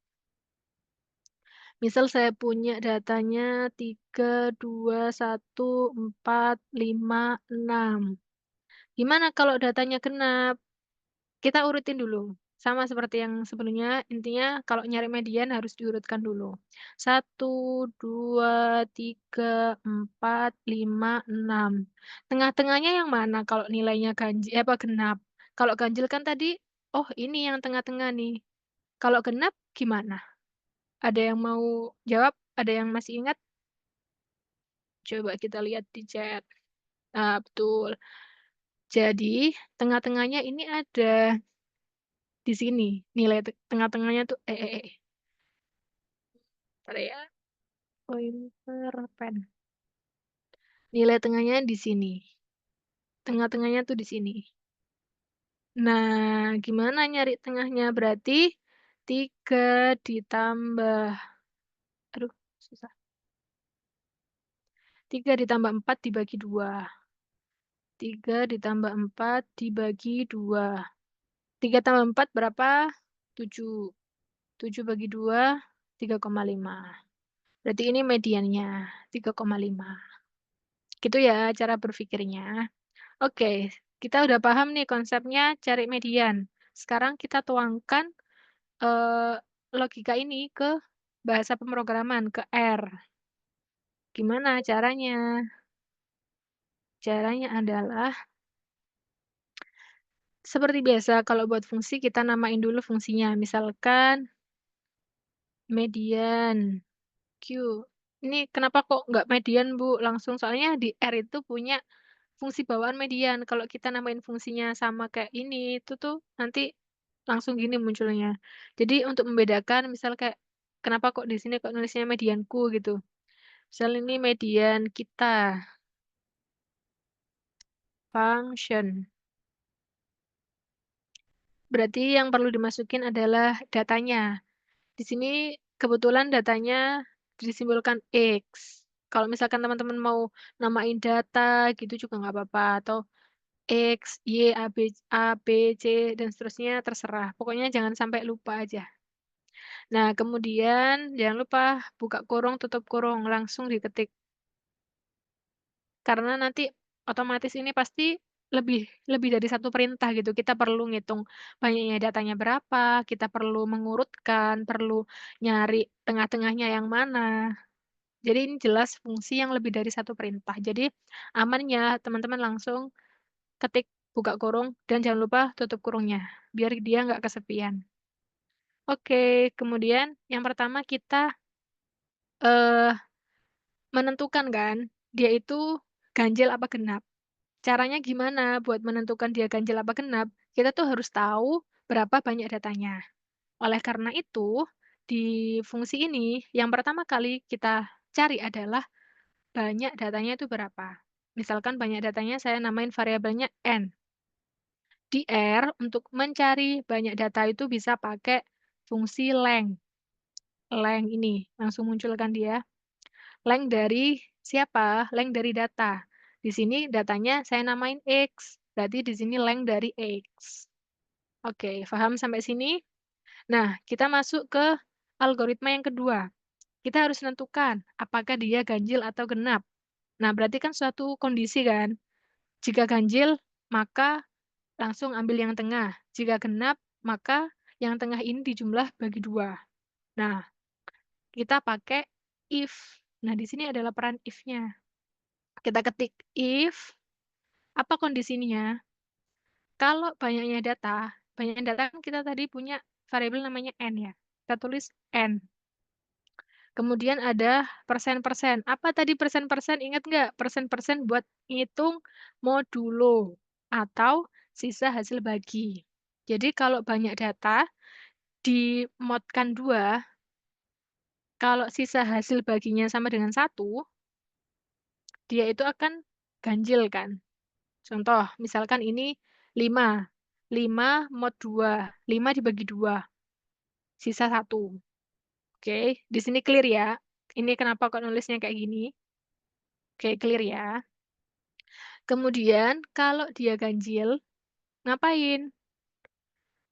misal saya punya datanya 3, 2, 1, 4, 5, 6. Gimana kalau datanya genap? Kita urutin dulu. Sama seperti yang sebelumnya, intinya kalau nyari median harus diurutkan dulu. 1, 2, 3, 4, 5, 6. Tengah-tengahnya yang mana kalau nilainya genap? Kalau ganjil kan tadi, oh ini yang tengah-tengah nih. Kalau genap gimana? Ada yang mau jawab? Ada yang masih ingat? Coba kita lihat di chat. Nah, betul. Jadi, tengah-tengahnya ini ada di sini, nilai tengah-tengahnya tuh bentar ya, pointer pen. Nilai tengahnya di sini, tengah-tengahnya tuh di sini. Nah, gimana nyari tengahnya? Berarti 3 ditambah aduh susah, 3 ditambah 4 dibagi 2. 3 ditambah 4 dibagi 2. 3 tambah 4 berapa? 7. 7 bagi 2, 3,5. Berarti ini mediannya, 3,5. Gitu ya cara berpikirnya. Oke, kita udah paham nih konsepnya cari median. Sekarang kita tuangkan, eee, logika ini ke bahasa pemrograman, ke R. Gimana caranya? Caranya adalah seperti biasa kalau buat fungsi kita namain dulu fungsinya, misalkan median Q. Ini kenapa kok nggak median, Bu, langsung? Soalnya di R itu punya fungsi bawaan median. Kalau kita namain fungsinya sama kayak ini, itu tuh nanti langsung gini munculnya. Jadi untuk membedakan misal kayak, kenapa kok di sini kok nulisnya medianku gitu. Misal ini median kita, function. Berarti yang perlu dimasukin adalah datanya. Di sini kebetulan datanya disimbolkan X. Kalau misalkan teman-teman mau namain data gitu juga nggak apa-apa, atau X, Y, A, B, C, dan seterusnya terserah. Pokoknya jangan sampai lupa aja. Nah, kemudian jangan lupa buka kurung, tutup kurung, langsung diketik. Karena nanti otomatis ini pasti lebih lebih dari satu perintah gitu. Kita perlu ngitung banyaknya datanya berapa, kita perlu mengurutkan, perlu nyari tengah-tengahnya yang mana. Jadi ini jelas fungsi yang lebih dari satu perintah. Jadi amannya teman-teman langsung ketik buka kurung dan jangan lupa tutup kurungnya, biar dia nggak kesepian. Oke, kemudian yang pertama kita, eee, menentukan kan, dia itu ganjil apa genap. Caranya gimana buat menentukan dia ganjil apa genap? Kita tuh harus tahu berapa banyak datanya. Oleh karena itu, di fungsi ini yang pertama kali kita cari adalah banyak datanya itu berapa. Misalkan banyak datanya saya namain variabelnya N. Di R untuk mencari banyak data itu bisa pakai fungsi length. Length ini langsung muncul kan dia. Length dari siapa? Length dari data. Di sini datanya saya namain X, berarti di sini length dari X. Oke, paham sampai sini? Nah, kita masuk ke algoritma yang kedua. Kita harus menentukan apakah dia ganjil atau genap. Nah, berarti kan suatu kondisi kan. Jika ganjil, maka langsung ambil yang tengah. Jika genap, maka yang tengah ini dijumlah bagi 2. Nah, kita pakai if. Nah, di sini adalah peran if-nya. Kita ketik if, apa kondisinya? Kalau banyaknya data kan kita tadi punya variabel namanya N ya. Kita tulis N. Kemudian ada persen-persen. Apa tadi persen-persen? Ingat nggak? Persen-persen buat ngitung modulo atau sisa hasil bagi. Jadi kalau banyak data dimodkan 2, kalau sisa hasil baginya sama dengan 1, dia itu akan ganjil kan. Contoh, misalkan ini 5. 5 mod 2. 5 dibagi 2, sisa 1. Oke, di sini clear ya. Ini kenapa kok nulisnya kayak gini. Oke, clear ya. Kemudian kalau dia ganjil, ngapain?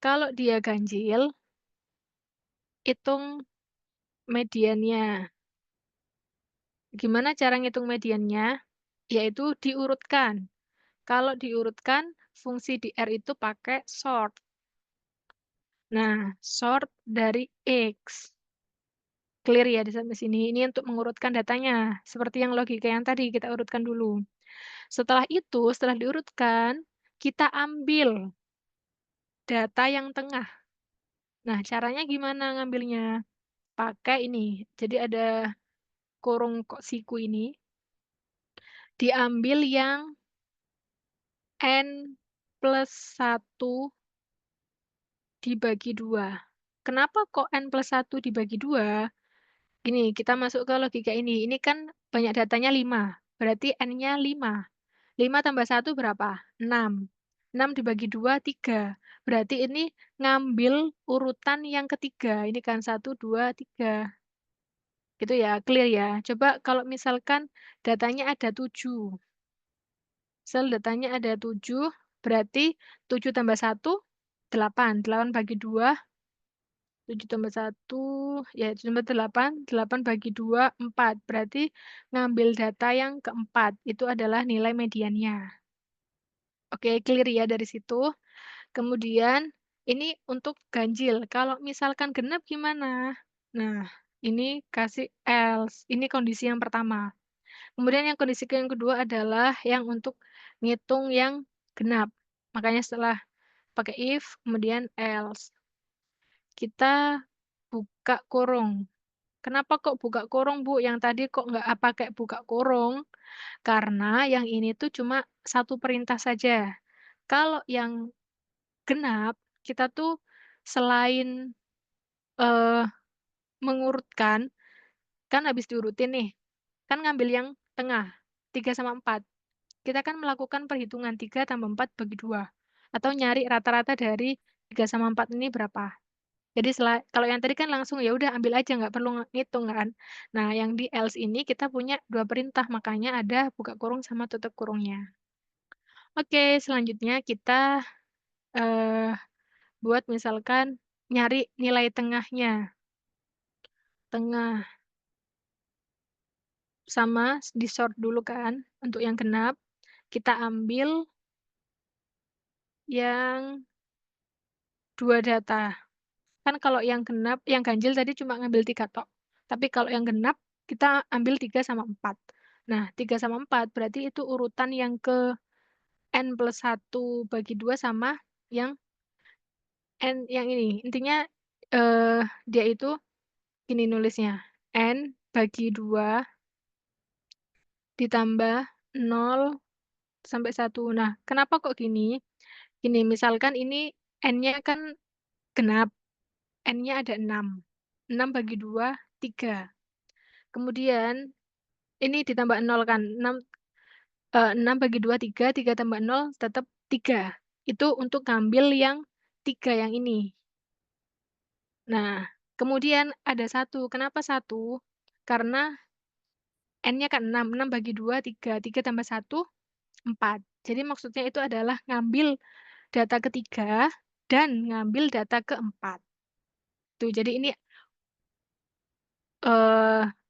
Kalau dia ganjil, hitung mediannya. Gimana cara ngitung mediannya? Yaitu diurutkan. Kalau diurutkan, fungsi di R itu pakai sort. Nah, sort dari X. Clear ya di sampai sini? Ini untuk mengurutkan datanya, seperti yang logika yang tadi kita urutkan dulu. Setelah itu, setelah diurutkan, kita ambil data yang tengah. Nah, caranya gimana ngambilnya? Pakai ini, jadi ada kurung siku ini, diambil yang N plus 1 dibagi 2. Kenapa kok N plus 1 dibagi 2? Gini, kita masuk ke logika ini. Ini kan banyak datanya 5, berarti N-nya 5. 5 tambah 1 berapa? 6. 6 dibagi 2, 3. Berarti ini ngambil urutan yang ketiga. Ini kan 1, 2, 3. Gitu ya, clear ya. Coba kalau misalkan datanya ada 7. Misal datanya ada 7, berarti 7 tambah 1, 8. 8 bagi 2, 7 tambah 1, ya 7 tambah 8, 8 bagi 2, 4. Berarti ngambil data yang keempat, itu adalah nilai mediannya. Oke, clear ya dari situ. Kemudian ini untuk ganjil, kalau misalkan genap gimana? Nah, ini kasih else, ini kondisi yang pertama. Kemudian yang kondisi yang kedua adalah yang untuk ngitung yang genap. Makanya setelah pakai if, kemudian else. Kita buka kurung. Kenapa kok buka kurung, Bu? Yang tadi kok nggak pakai buka kurung? Karena yang ini tuh cuma satu perintah saja. Kalau yang genap, kita tuh selain, eee, mengurutkan, kan habis diurutin nih, kan ngambil yang tengah, 3 sama 4. Kita kan melakukan perhitungan 3 tambah 4 bagi 2, atau nyari rata-rata dari 3 sama 4 ini berapa. Jadi kalau yang tadi kan langsung ya udah ambil aja nggak perlu ngitung kan. Nah yang di else ini kita punya 2 perintah, makanya ada buka kurung sama tutup kurungnya. Oke, selanjutnya kita, eee, buat misalkan nyari nilai tengahnya. Tengah sama di-sort dulu kan untuk yang genap, kita ambil yang 2 data. Kan kalau yang genap yang ganjil tadi cuma ngambil 3 tok, tapi kalau yang genap kita ambil 3 sama 4. Nah, 3 sama 4 berarti itu urutan yang ke N plus 1 bagi 2 sama yang N yang ini. Intinya, dia itu gini nulisnya, N bagi 2 ditambah 0 sampai 1. Nah, kenapa kok gini? Gini, misalkan ini N-nya kan genap, N-nya ada 6. 6 bagi 2, 3. Kemudian ini ditambah 0 kan, 6 bagi 2, 3, 3 tambah 0 tetap 3. Itu untuk ngambil yang 3 yang ini. Nah, kemudian ada 1. Kenapa 1? Karena N-nya kan 6, 6 bagi 2, 3, 3 tambah 1, 4. Jadi maksudnya itu adalah ngambil data ketiga dan ngambil data keempat. Tuh, jadi ini,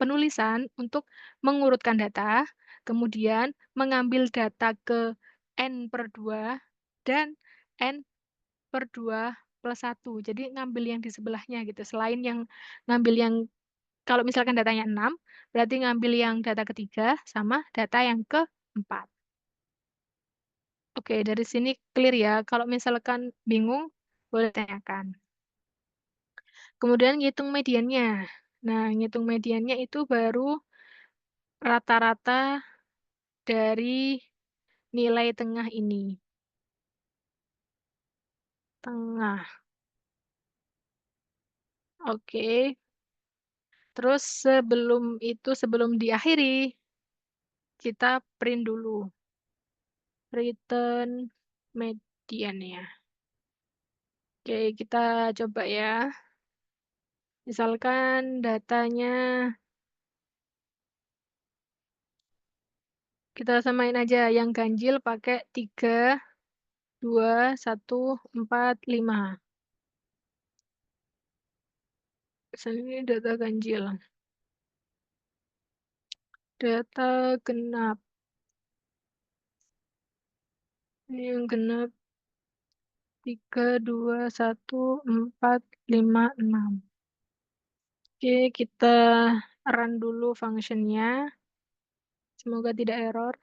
penulisan untuk mengurutkan data, kemudian mengambil data ke N/2 dan N/2 plus 1. Jadi ngambil yang di sebelahnya gitu, selain yang ngambil yang kalau misalkan datanya 6, berarti ngambil yang data ketiga sama data yang keempat. Oke, dari sini clear ya, kalau misalkan bingung boleh tanyakan. Kemudian ngitung mediannya. Nah, ngitung mediannya itu baru rata-rata dari nilai tengah ini. Tengah. Oke. Terus sebelum diakhiri, kita print dulu. Return mediannya. Oke, kita coba ya. Misalkan datanya kita samain aja, yang ganjil pakai 3, 2, 1, 4, 5. Ini data ganjil. Data genap. Ini yang genap 3, 2, 1, 4, 5, 6. Oke, kita run dulu function-nya. Semoga tidak error.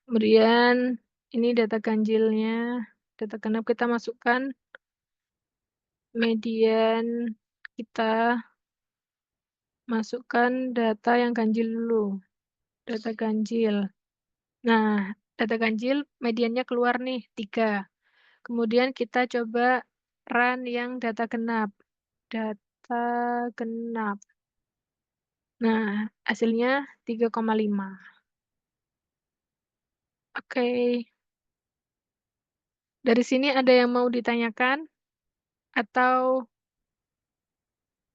Kemudian ini data ganjilnya. Data genap kita masukkan. Median kita masukkan data yang ganjil dulu. Data ganjil. Nah, data ganjil mediannya keluar nih 3. Kemudian kita coba run yang data genap. Data genap. Nah, hasilnya 3,5. Oke. Dari sini ada yang mau ditanyakan? Atau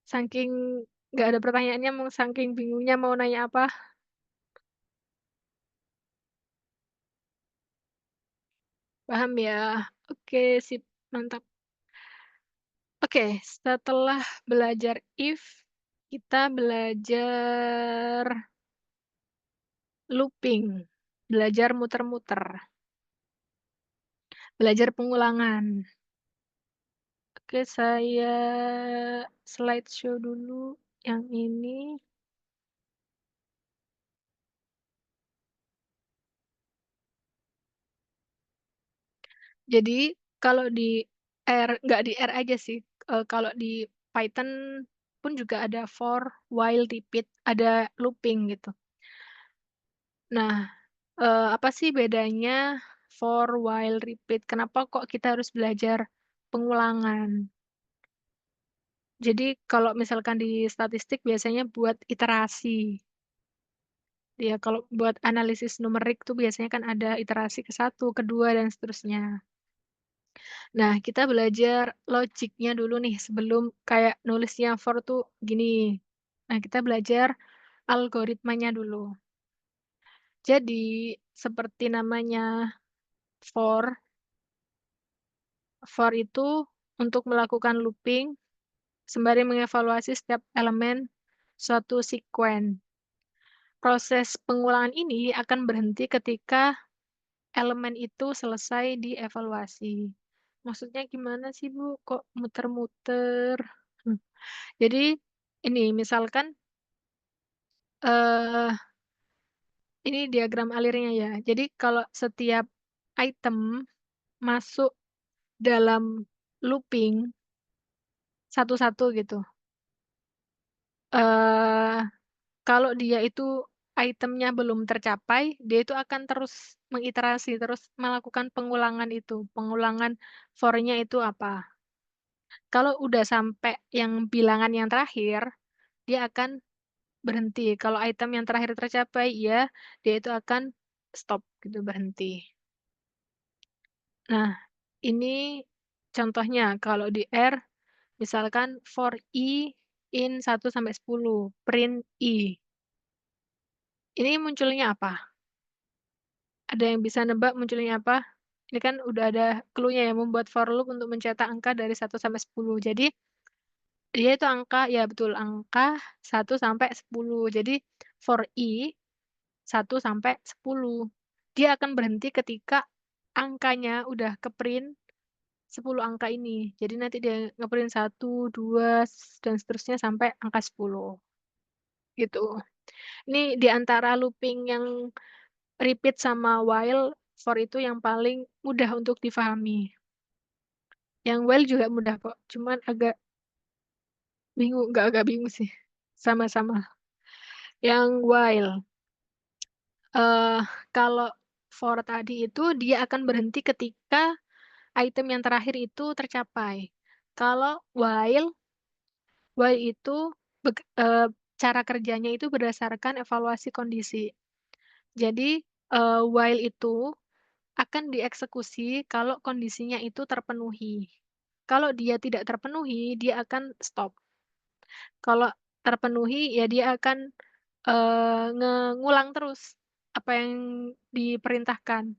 saking nggak ada pertanyaannya, saking bingungnya mau nanya apa? Paham ya? Oke, sip, mantap. Oke, setelah belajar if, kita belajar looping, belajar muter-muter, belajar pengulangan. Oke, saya slideshow dulu yang ini. Jadi kalau di R nggak di R aja sih, kalau di Python pun juga ada for, while, repeat, ada looping gitu. Nah, apa sih bedanya for, while, repeat? Kenapa kok kita harus belajar pengulangan? Jadi kalau misalkan di statistik biasanya buat iterasi. Ya kalau buat analisis numerik tuh biasanya kan ada iterasi ke-1, ke-2, dan seterusnya. Nah, kita belajar logiknya dulu nih sebelum kayak nulisnya for tuh gini. Nah, kita belajar algoritmanya dulu. Jadi, seperti namanya for, for itu untuk melakukan looping sembari mengevaluasi setiap elemen suatu sekuen. Proses pengulangan ini akan berhenti ketika elemen itu selesai dievaluasi. Maksudnya gimana sih, Bu? Kok muter-muter? Jadi ini misalkan, eee, ini diagram alirnya ya. Jadi kalau setiap item masuk dalam looping satu-satu gitu, eee, kalau dia itu itemnya belum tercapai, dia itu akan terus mengiterasi, terus melakukan pengulangan itu, pengulangan for-nya itu apa. Kalau udah sampai yang bilangan yang terakhir, dia akan berhenti. Kalau item yang terakhir tercapai, ya, dia itu akan stop gitu, berhenti. Nah, ini contohnya kalau di R, misalkan for I in 1 sampai 10, print I. Ini munculnya apa? Ada yang bisa nebak munculnya apa? Ini kan udah ada clue-nya ya, membuat for loop untuk mencetak angka dari 1 sampai 10. Jadi, dia itu angka ya betul, angka 1 sampai 10. Jadi, for I 1 sampai 10. Dia akan berhenti ketika angkanya udah ke-print 10 angka ini. Jadi nanti dia nge-print 1, 2, dan seterusnya sampai angka 10, gitu. Ini di antara looping yang repeat sama while, for itu yang paling mudah untuk difahami. Yang while juga mudah kok, cuman agak bingung, nggak agak bingung sih, sama-sama. Yang while, eee, kalau for tadi itu dia akan berhenti ketika item yang terakhir itu tercapai. Kalau while itu cara kerjanya itu berdasarkan evaluasi kondisi. Jadi, while itu akan dieksekusi kalau kondisinya itu terpenuhi. Kalau dia tidak terpenuhi, dia akan stop. Kalau terpenuhi, ya dia akan, ngulang terus apa yang diperintahkan.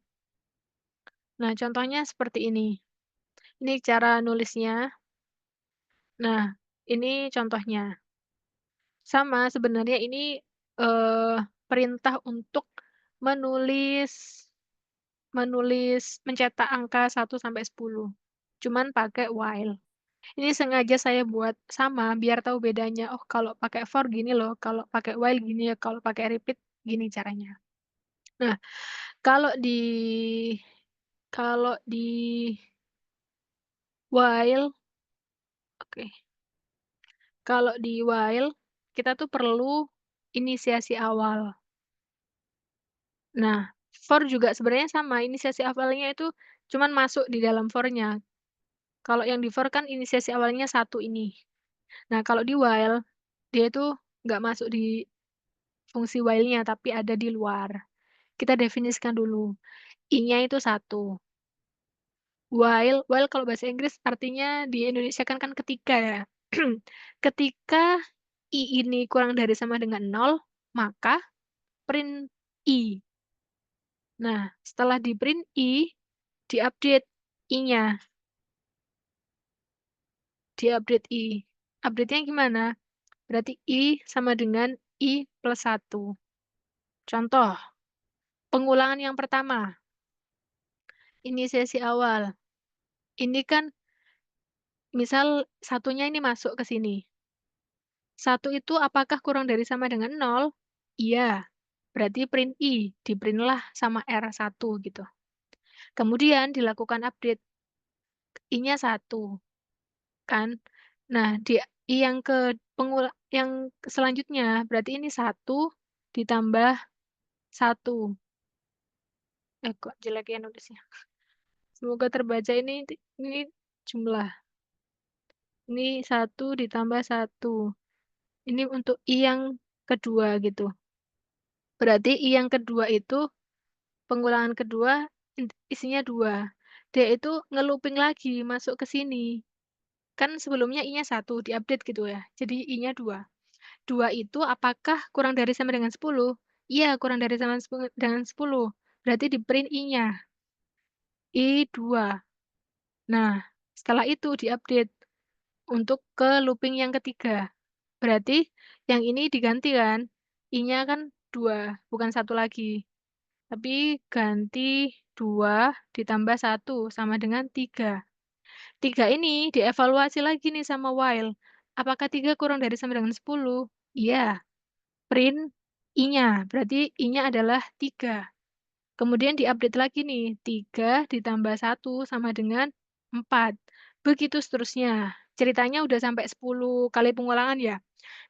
Nah, contohnya seperti ini. Ini cara nulisnya. Nah, ini contohnya. Sama sebenarnya ini, perintah untuk menulis mencetak angka 1 sampai 10, cuman pakai while. Ini sengaja saya buat sama biar tahu bedanya, oh kalau pakai for gini loh, kalau pakai while gini ya, kalau pakai repeat gini caranya. Nah, kalau di kalau di while oke, kalau di while kita tuh perlu inisiasi awal. Nah, For juga sebenarnya sama, inisiasi awalnya itu cuman masuk di dalam for-nya. Kalau yang di for kan inisiasi awalnya satu ini. Nah, kalau di while, dia itu nggak masuk di fungsi while-nya, tapi ada di luar. Kita definisikan dulu, I-nya itu satu. While kalau bahasa Inggris artinya di Indonesia kan ketika ya. Ketika I ini kurang dari sama dengan 0, maka print I. Nah, setelah di-print I, diupdate I-nya, diupdate I. Update-nya gimana? Berarti I sama dengan I plus 1. Contoh, pengulangan yang pertama, inisiasi awal. Ini kan misal satunya ini masuk ke sini. 1 itu apakah kurang dari sama dengan 0? Iya. Berarti print I, di-print-lah sama R1 gitu. Kemudian dilakukan update, I-nya 1, kan. Nah, di I yang selanjutnya, berarti ini 1 ditambah 1. Kok jelek ya nulisnya. Semoga terbaca ini jumlah. Ini 1 ditambah 1. Ini untuk I yang kedua gitu. Berarti I yang kedua itu pengulangan kedua isinya 2. Dia itu nge-looping lagi masuk ke sini. Kan sebelumnya I-nya 1 diupdate gitu ya. Jadi I-nya 2. 2 itu apakah kurang dari sama dengan 10? Iya, kurang dari sama dengan 10. Berarti di-print I-nya. I 2. Nah, setelah itu diupdate untuk ke looping yang ketiga. Berarti yang ini diganti kan? I-nya kan 2, bukan 1 lagi. Tapi ganti 2 ditambah 1 sama dengan 3. 3 ini dievaluasi lagi nih sama while. Apakah 3 kurang dari sama dengan 10? Iya. Print I-nya, berarti I-nya adalah 3. Kemudian diupdate lagi nih, 3 ditambah 1 sama dengan 4. Begitu seterusnya. Ceritanya udah sampai 10 kali pengulangan ya.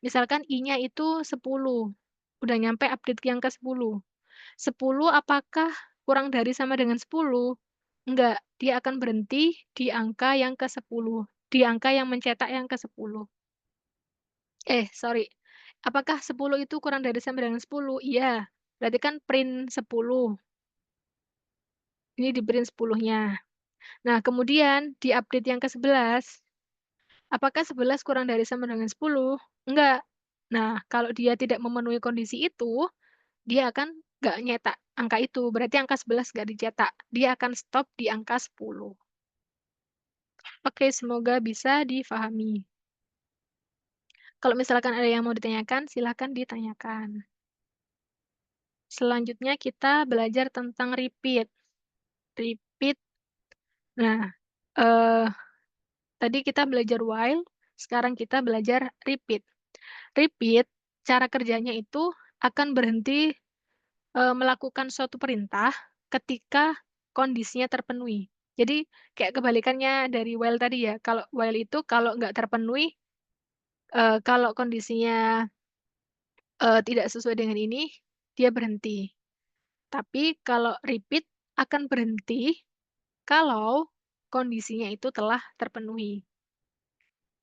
Misalkan I-nya itu 10, udah nyampe update yang ke-10. 10 apakah kurang dari sama dengan 10? Enggak, dia akan berhenti di angka yang ke-10, di angka yang mencetak yang ke-10. Sorry, apakah 10 itu kurang dari sama dengan 10? Iya, berarti kan print 10. Ini di-print 10-nya. Nah, kemudian di update yang ke-11, apakah 11 kurang dari sama dengan 10? Enggak. Nah, kalau dia tidak memenuhi kondisi itu, dia akan nggak nyetak angka itu, berarti angka 11 nggak dicetak. Dia akan stop di angka 10. Oke, semoga bisa difahami. Kalau misalkan ada yang mau ditanyakan, silahkan ditanyakan. Selanjutnya kita belajar tentang repeat. Repeat. Nah, eh, tadi kita belajar while, sekarang kita belajar repeat. Repeat, cara kerjanya itu akan berhenti melakukan suatu perintah ketika kondisinya terpenuhi. Jadi kayak kebalikannya dari while tadi ya, kalau while itu kalau nggak terpenuhi, kalau kondisinya, tidak sesuai dengan ini, dia berhenti. Tapi kalau repeat akan berhenti kalau kondisinya itu telah terpenuhi.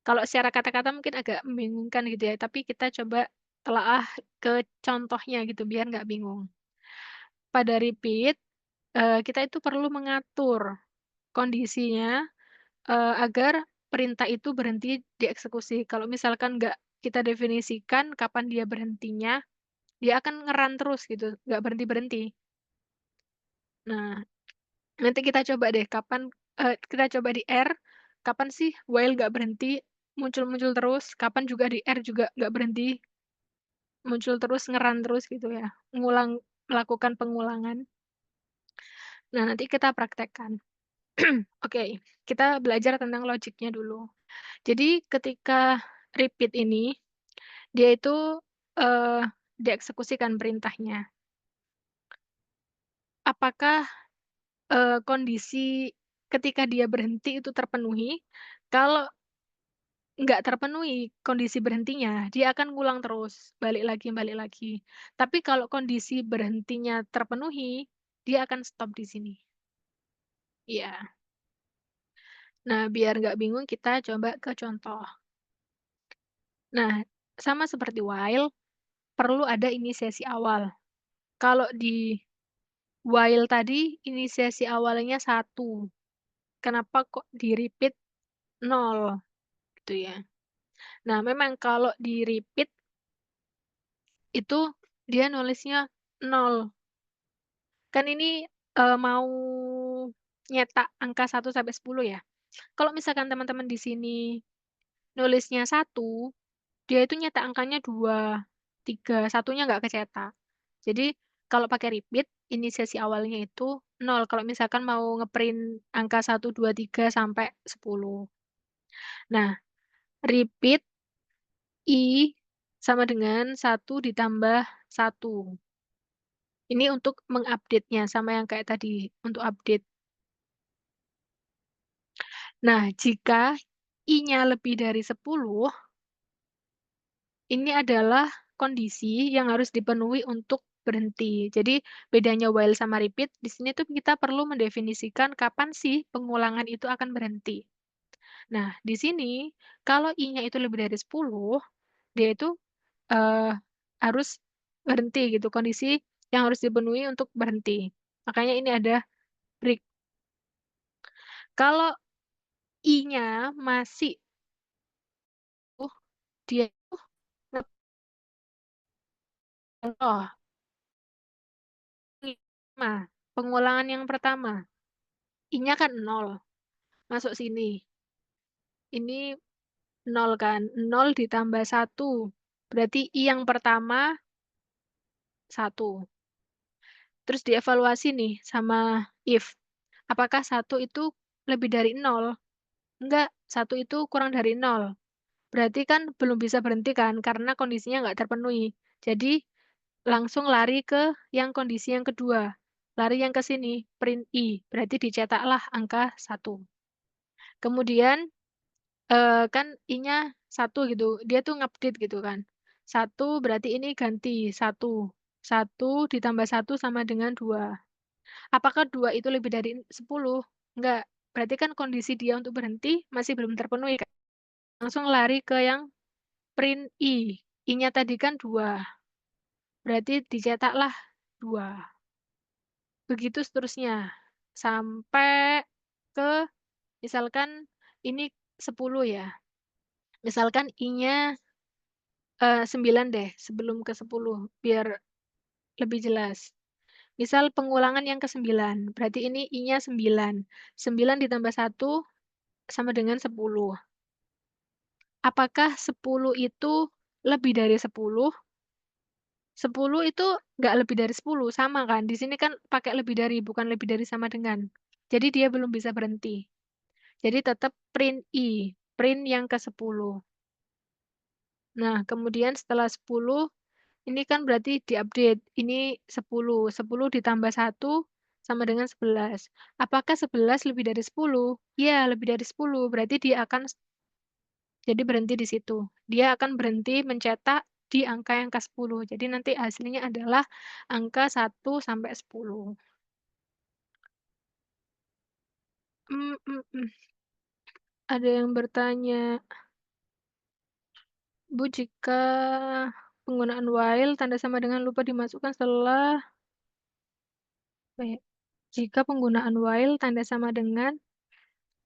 Kalau secara kata-kata mungkin agak membingungkan gitu ya, tapi kita coba telaah ke contohnya gitu biar nggak bingung. Pada repeat, kita itu perlu mengatur kondisinya, agar perintah itu berhenti dieksekusi. Kalau misalkan nggak kita definisikan kapan dia berhentinya, dia akan nge-run terus gitu, nggak berhenti-berhenti. Nah, nanti kita coba deh kita coba di R, kapan sih while nggak berhenti, muncul-muncul terus, kapan juga di R juga nggak berhenti, muncul terus, nge-run terus gitu ya, melakukan pengulangan. Nah, nanti kita praktekkan. Oke, kita belajar tentang logiknya dulu. Jadi ketika repeat ini, dia itu, eee, dieksekusikan perintahnya. Apakah, kondisi ketika dia berhenti itu terpenuhi? Kalau nggak terpenuhi kondisi berhentinya, dia akan ngulang terus, balik lagi balik lagi. Tapi kalau kondisi berhentinya terpenuhi, dia akan stop di sini. Iya. Nah, biar nggak bingung kita coba ke contoh. Nah, sama seperti while, perlu ada inisiasi awal. Kalau di while tadi inisiasi awalnya 1, kenapa kok di-repeat 0, gitu ya. Nah, memang kalau di-repeat itu dia nulisnya 0. Kan ini, mau nyetak angka 1 sampai 10 ya. Kalau misalkan teman-teman di sini nulisnya 1, dia itu nyetak angkanya 2, 3, satunya nggak kecetak. Jadi kalau pakai repeat, inisiasi awalnya itu 0, kalau misalkan mau ngeprint angka 1, 2, 3, sampai 10. Nah, repeat I sama dengan 1 ditambah 1. Ini untuk mengupdate-nya, sama yang kayak tadi, untuk update. Nah, jika I-nya lebih dari 10, ini adalah kondisi yang harus dipenuhi untuk berhenti. Jadi, bedanya while sama repeat, di sini tuh kita perlu mendefinisikan kapan sih pengulangan itu akan berhenti. Nah, di sini kalau I-nya itu lebih dari 10, dia itu, eee, harus berhenti gitu, kondisi yang harus dipenuhi untuk berhenti. Makanya ini ada break. Kalau I-nya masih dia tuh contoh, pengulangan yang pertama, I-nya kan 0, masuk sini. Ini 0 kan, 0 ditambah 1, berarti I yang pertama 1. Terus dievaluasi nih sama if, apakah 1 itu lebih dari 0? Enggak, 1 itu kurang dari 0. Berarti kan belum bisa berhenti kan, karena kondisinya nggak terpenuhi. Jadi langsung lari ke yang kondisi yang kedua. Lari yang ke sini, print I, berarti dicetaklah angka 1. Kemudian, kan I-nya 1 gitu, dia tuh ngupdate gitu kan. 1 berarti ini ganti 1. 1 ditambah 1 sama dengan 2. Apakah 2 itu lebih dari 10? Enggak, berarti kan kondisi dia untuk berhenti masih belum terpenuhi kan. Langsung lari ke yang print I. I-nya tadi kan 2, berarti dicetaklah 2. Begitu seterusnya, sampai ke misalkan ini 10 ya, misalkan I-nya, 9 deh, sebelum ke 10, biar lebih jelas. Misal pengulangan yang ke-9, berarti ini I-nya 9. 9 ditambah 1 sama dengan 10. Apakah 10 itu lebih dari 10? 10 itu nggak lebih dari 10, sama kan? Di sini kan pakai lebih dari, bukan lebih dari sama dengan. Jadi dia belum bisa berhenti. Jadi tetap print I, print yang ke-10. Nah, kemudian setelah 10, ini kan berarti diupdate. Ini 10, 10 ditambah 1 sama dengan 11. Apakah 11 lebih dari 10? Iya, lebih dari 10, berarti dia akan jadi berhenti di situ. Dia akan berhenti mencetak di angka yang ke-10. Jadi nanti hasilnya adalah angka 1 sampai 10. Mmm, mhm. Ada yang bertanya, "Bu, jika penggunaan while tanda sama dengan lupa dimasukkan setelah" apa ya? Jika penggunaan while tanda sama dengan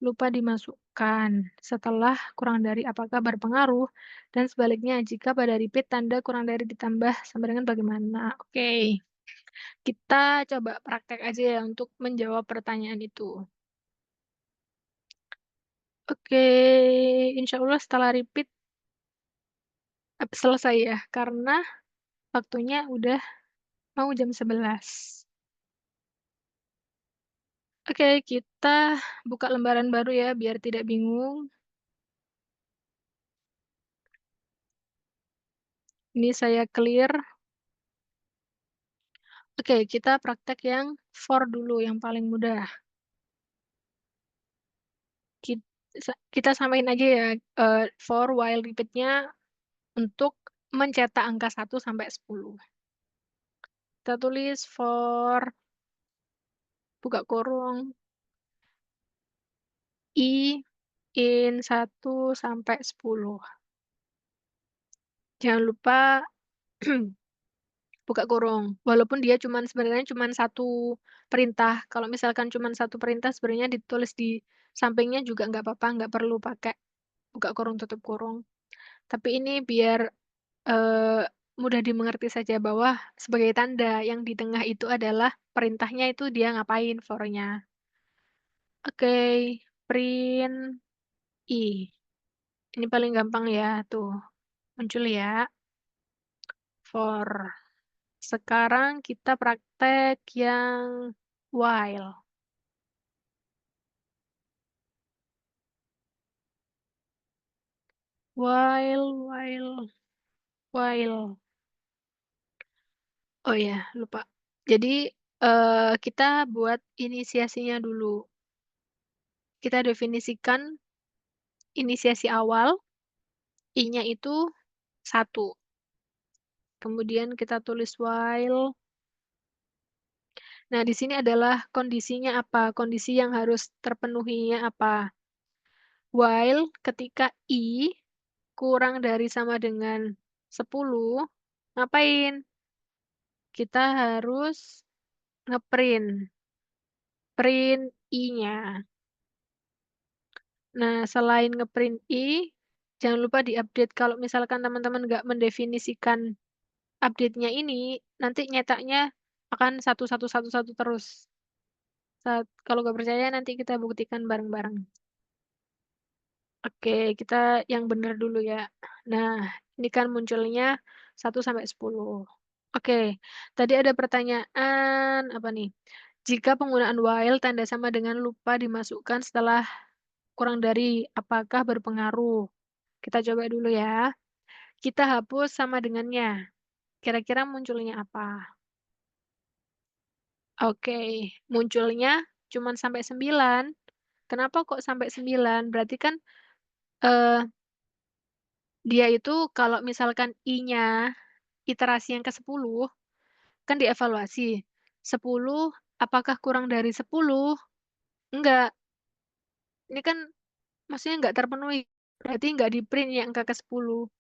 lupa dimasukkan setelah kurang dari apakah berpengaruh? Dan sebaliknya, jika pada repeat tanda kurang dari ditambah sama dengan bagaimana? Oke, kita coba praktek aja ya untuk menjawab pertanyaan itu. Oke, insya Allah setelah repeat selesai ya, karena waktunya udah mau jam 11. Oke, kita buka lembaran baru ya, biar tidak bingung. Ini saya clear. Oke, kita praktek yang for dulu, yang paling mudah. Kita samain aja ya, for while repeat-nya untuk mencetak angka 1 sampai 10. Kita tulis for buka kurung, I in 1 sampai 10. Jangan lupa buka kurung, walaupun dia sebenarnya cuman 1 perintah. Kalau misalkan cuman 1 perintah sebenarnya ditulis di sampingnya juga nggak apa-apa, nggak perlu pakai buka kurung, tutup kurung. Tapi ini biar, eee, mudah dimengerti saja bahwa sebagai tanda yang di tengah itu adalah perintahnya itu dia ngapain for-nya. Oke, print I. Ini paling gampang ya, tuh muncul ya, for. Sekarang kita praktek yang while. While. Oh ya, lupa. Jadi, kita buat inisiasinya dulu. Kita definisikan inisiasi awal, I-nya itu 1. Kemudian kita tulis while. Nah, di sini adalah kondisinya apa, kondisi yang harus terpenuhinya apa. While ketika I kurang dari sama dengan 10, ngapain? Kita harus print I-nya. Nah, selain nge-print I, jangan lupa di-update. Kalau misalkan teman-teman nggak mendefinisikan update-nya ini, nanti nyetaknya akan 1 terus. Kalau nggak percaya nanti kita buktikan bareng-bareng. Oke, kita yang benar dulu ya. Nah, ini kan munculnya 1 sampai 10. Oke, tadi ada pertanyaan, apa nih? Jika penggunaan while tanda sama dengan lupa dimasukkan setelah kurang dari, apakah berpengaruh? Kita coba dulu ya. Kita hapus sama dengannya. Kira-kira munculnya apa? Oke, munculnya cuman sampai 9. Kenapa kok sampai 9? Berarti kan, eee, dia itu kalau misalkan I-nya iterasi yang ke-10, kan dievaluasi. 10, apakah kurang dari 10? Enggak, ini kan maksudnya nggak terpenuhi, berarti nggak di-print yang angka ke-10.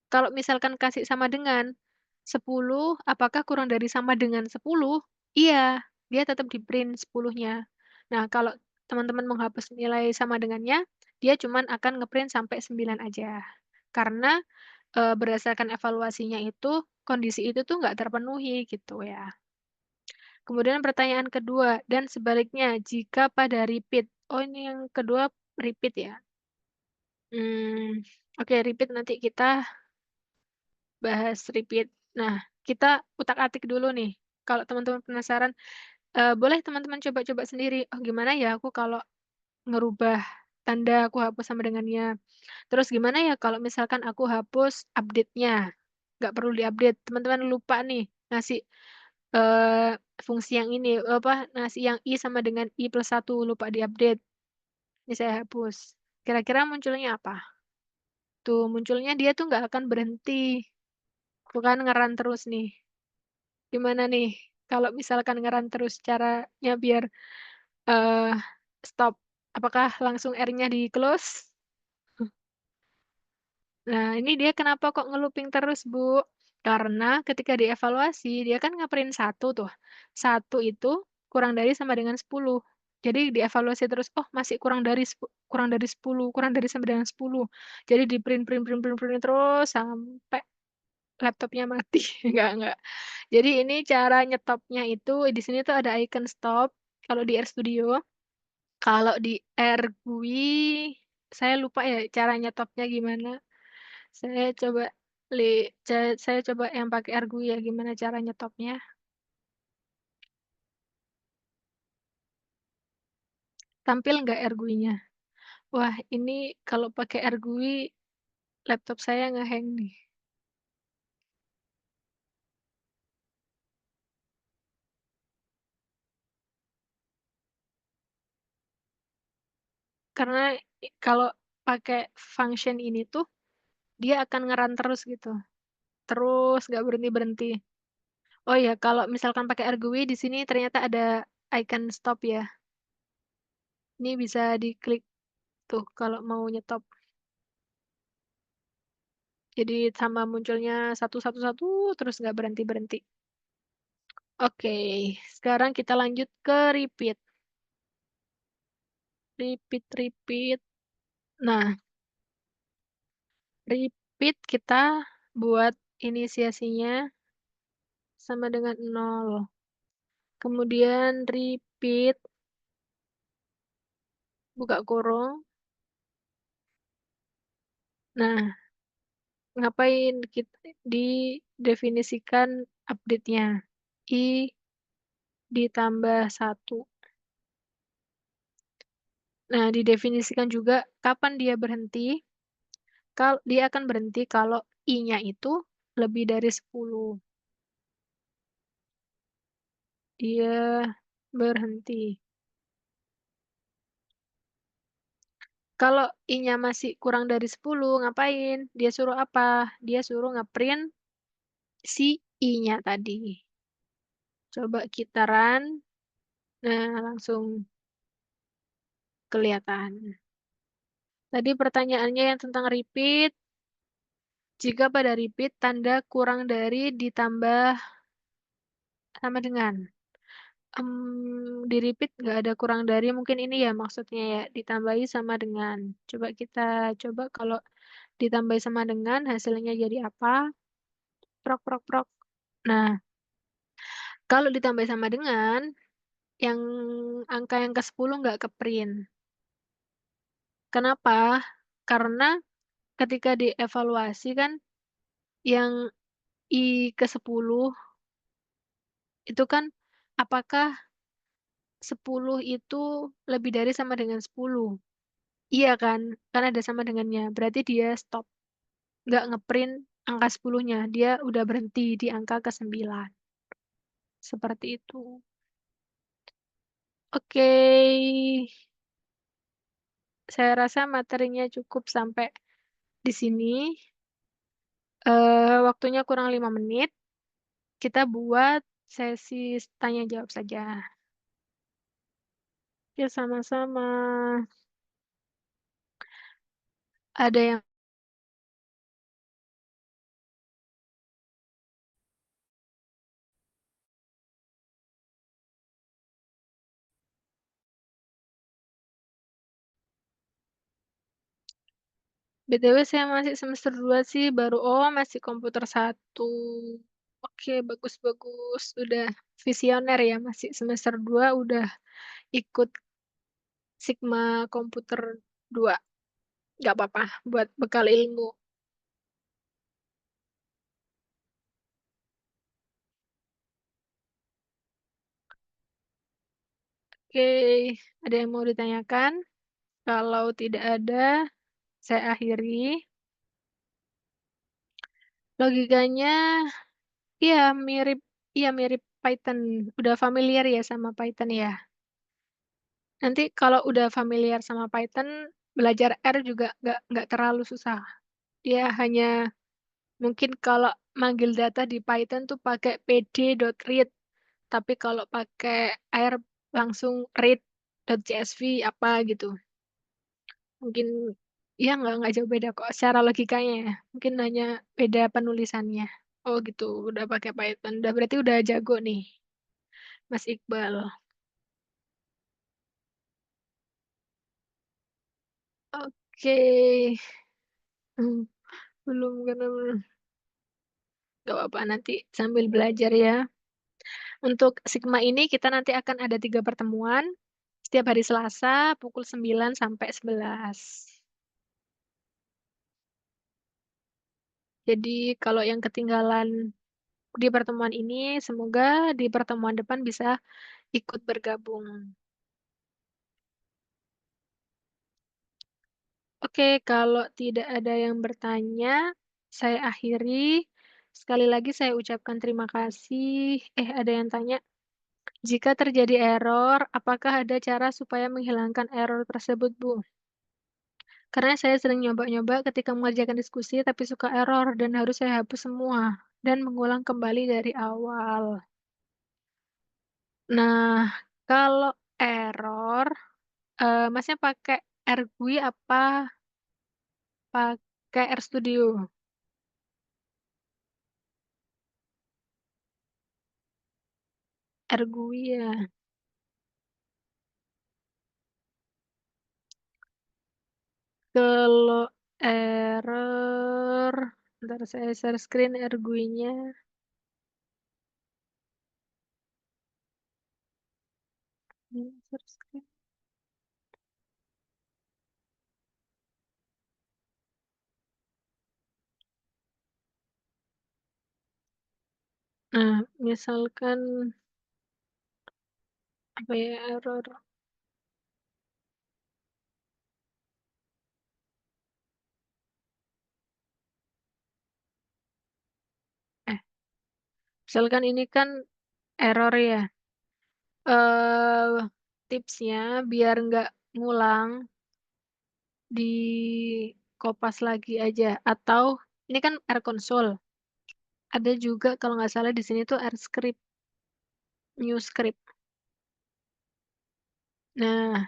Kalau misalkan kasih sama dengan 10, apakah kurang dari sama dengan 10? Iya, dia tetap di-print 10-nya. Nah, kalau teman-teman menghapus nilai sama dengannya, dia cuman akan nge-print sampai 9 aja. Karena, berdasarkan evaluasinya itu, kondisi itu tuh nggak terpenuhi gitu ya. Kemudian pertanyaan kedua, dan sebaliknya jika pada repeat. Oh, ini yang kedua repeat ya? Oke, repeat nanti kita bahas repeat. Nah, kita utak-atik dulu nih, kalau teman-teman penasaran, boleh teman-teman coba-coba sendiri, "Oh, gimana ya aku kalau ngerubah tanda aku hapus sama dengannya? Terus gimana ya kalau misalkan aku hapus update-nya, nggak perlu di-update." Teman-teman lupa nih ngasih, fungsi yang ini, apa, ngasih yang I sama dengan I+1 lupa di-update, ini saya hapus. Kira-kira munculnya apa? Tuh, munculnya dia tuh nggak akan berhenti, tuh kan nge-run terus nih. Gimana nih, kalau misalkan nge-run terus caranya biar, eee, stop? Apakah langsung R-nya di-close? Nah, ini dia kenapa kok nge-looping terus, Bu. Karena ketika dievaluasi, dia kan nge-print 1 tuh. 1 itu kurang dari sama dengan 10. Jadi dievaluasi terus, oh masih kurang dari 10, kurang dari sama dengan 10. Jadi di-print print print print print terus sampai laptopnya mati. Enggak. Jadi ini cara nyetopnya itu, di sini tuh ada icon stop, kalau di RStudio. Kalau di AirGUI, saya lupa ya cara nyetopnya gimana. Saya coba saya coba yang pakai AirGUI ya, gimana cara nyetopnya. Tampil nggak AirGUI-nya? Wah, ini kalau pakai AirGUI, laptop saya nge-hang nih. Karena kalau pakai function ini tuh, dia akan nge-run terus gitu, terus nggak berhenti-berhenti. Oh ya, kalau misalkan pakai AirGUI di sini ternyata ada icon stop ya. Ini bisa diklik tuh kalau mau nyetop. Jadi sama munculnya satu satu satu terus nggak berhenti-berhenti. Oke, sekarang kita lanjut ke repeat. Repeat repeat. Nah, repeat kita buat inisiasinya sama dengan 0. Kemudian repeat, buka kurung. Nah, ngapain kita didefinisikan update-nya. I ditambah 1. Nah, didefinisikan juga kapan dia berhenti. Dia akan berhenti kalau I-nya itu lebih dari 10. Dia berhenti. Kalau I-nya masih kurang dari 10, ngapain? Dia suruh apa? Dia suruh ngeprint si I-nya tadi. Coba kita run. Nah, langsung kelihatan. Tadi pertanyaannya yang tentang repeat. Jika pada repeat, tanda kurang dari ditambah sama dengan. Di repeat nggak ada kurang dari, mungkin ini ya maksudnya ya, ditambahi sama dengan. Coba kita coba kalau ditambahi sama dengan, hasilnya jadi apa? Prok, prok, prok. Nah, kalau ditambah sama dengan, yang angka yang ke-10 nggak ke-print. Kenapa? Karena ketika dievaluasi kan, yang I ke-10 itu kan apakah 10 itu lebih dari sama dengan 10? Iya kan? Kan ada sama dengannya. Berarti dia stop. Nggak ngeprint angka 10-nya. Dia udah berhenti di angka ke-9. Seperti itu. Oke. Saya rasa materinya cukup sampai di sini. Waktunya kurang 5 menit. Kita buat sesi tanya jawab saja. Ya, sama-sama. Ada yang BTW saya masih semester 2 sih, baru masih komputer 1. Oke, bagus-bagus. Udah visioner ya, masih semester 2 udah ikut Sigma komputer 2. Nggak apa-apa, buat bekal ilmu. Oke, ada yang mau ditanyakan? Kalau tidak ada, saya akhiri. Logikanya, iya mirip, iya mirip Python. Udah familiar ya sama Python ya. Nanti kalau udah familiar sama Python, belajar R juga nggak terlalu susah. Dia hanya mungkin kalau manggil data di Python tuh pakai pd.read, tapi kalau pakai R langsung read.csv apa gitu. Mungkin ya nggak jauh beda kok secara logikanya ya. Mungkin hanya beda penulisannya. Oh gitu, udah pakai Python. Udah berarti udah jago nih, Mas Iqbal. Oke. Hmm, belum karena belum. Gak apa-apa, nanti sambil belajar ya. Untuk Sigma ini kita nanti akan ada 3 pertemuan. Setiap hari Selasa pukul 9 sampai 11. Jadi kalau yang ketinggalan di pertemuan ini, semoga di pertemuan depan bisa ikut bergabung. Oke, kalau tidak ada yang bertanya, saya akhiri. Sekali lagi saya ucapkan terima kasih. Ada yang tanya, jika terjadi error, apakah ada cara supaya menghilangkan error tersebut, Bu? Karena saya sering nyoba-nyoba ketika mengerjakan diskusi, tapi suka error dan harus saya hapus semua dan mengulang kembali dari awal. Nah, Kalau error, Masnya pakai AirGUI apa pakai RStudio? AirGUI ya. Kalau error, bentar saya share screen AirGUI-nya. Share screen. Nah, misalkan apa ya error? Eh, Misalkan ini kan error ya. Eh, Tipsnya biar nggak ngulang di kopas lagi aja atau ini kan Air Console. Ada juga kalau nggak salah di sini tuh Air Script, New Script. Nah,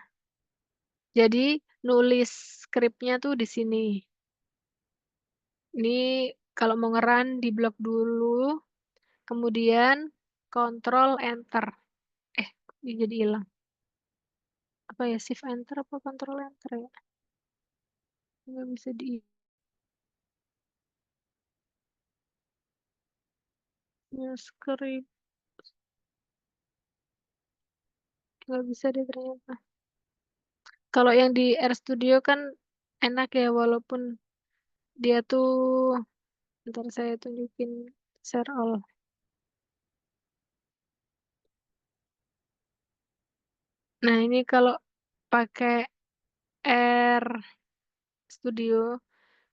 jadi nulis skripnya tuh di sini. Ini kalau mau ngeran di blok dulu, kemudian Control Enter. Ini jadi hilang. Apa ya, Shift Enter apa Control Enter ya? Nggak bisa di New Script. Nggak bisa deh ternyata. Kalau yang di RStudio kan enak ya, walaupun dia tuh, ntar saya tunjukin share all. Nah, ini kalau pakai R Studio,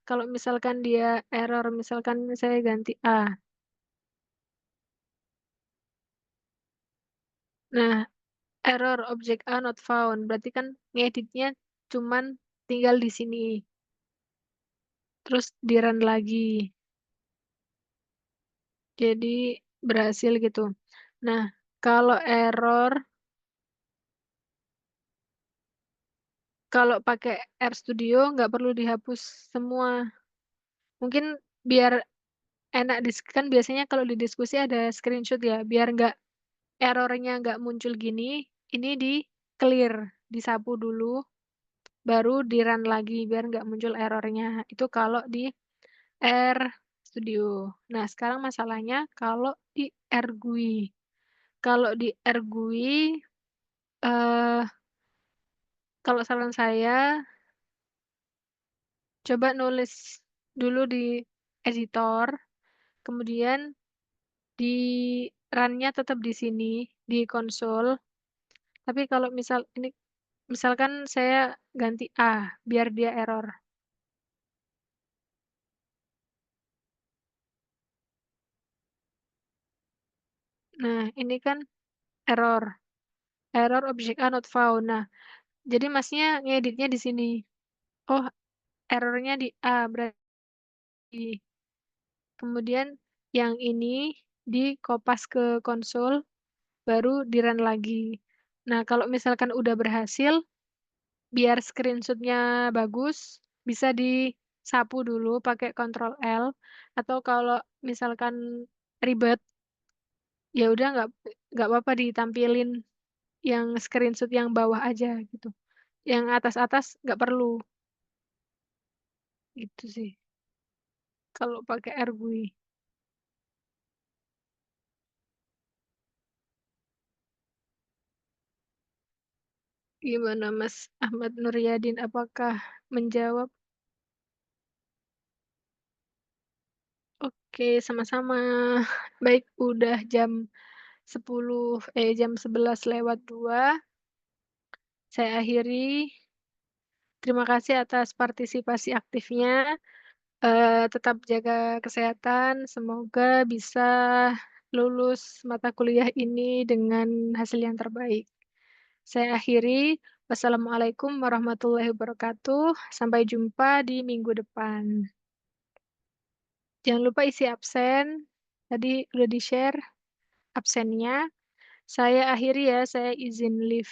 kalau misalkan dia error, misalkan saya ganti A. Nah, error object A not found, berarti kan ngeditnya cuman tinggal di sini. Terus di run lagi. Jadi berhasil gitu. Nah, kalau error, kalau pakai RStudio nggak perlu dihapus semua. Mungkin biar enak kan biasanya kalau di diskusi ada screenshot ya, biar nggak errornya nggak muncul gini, ini di clear, disapu dulu, baru di run lagi biar nggak muncul errornya. Itu kalau di RStudio. Nah, sekarang masalahnya kalau di AirGUI. Kalau di AirGUI, eh, kalau saran saya, coba nulis dulu di editor, kemudian di run-nya tetap di sini, di konsol. Tapi kalau misalkan saya ganti A, biar dia error. Nah, ini kan error. Error object A not found. Nah, jadi masnya ngeditnya di sini. Oh, errornya di A, berarti. Kemudian yang ini di kopas ke konsol, baru di run lagi. Nah, kalau misalkan udah berhasil, biar screenshotnya bagus, bisa disapu dulu pakai Ctrl L. Atau kalau misalkan ribet, ya udah nggak apa-apa ditampilin yang screenshot yang bawah aja gitu. Yang atas-atas nggak perlu, gitu sih. Kalau pakai AirGUI. Gimana Mas Ahmad Nuryadin, apakah menjawab? Oke, sama-sama. Baik, udah jam 11:02. Saya akhiri. Terima kasih atas partisipasi aktifnya. Tetap jaga kesehatan. Semoga bisa lulus mata kuliah ini dengan hasil yang terbaik. Saya akhiri. Wassalamualaikum warahmatullahi wabarakatuh. Sampai jumpa di minggu depan. Jangan lupa isi absen. Tadi udah di-share absennya. Saya akhiri ya, saya izin leave.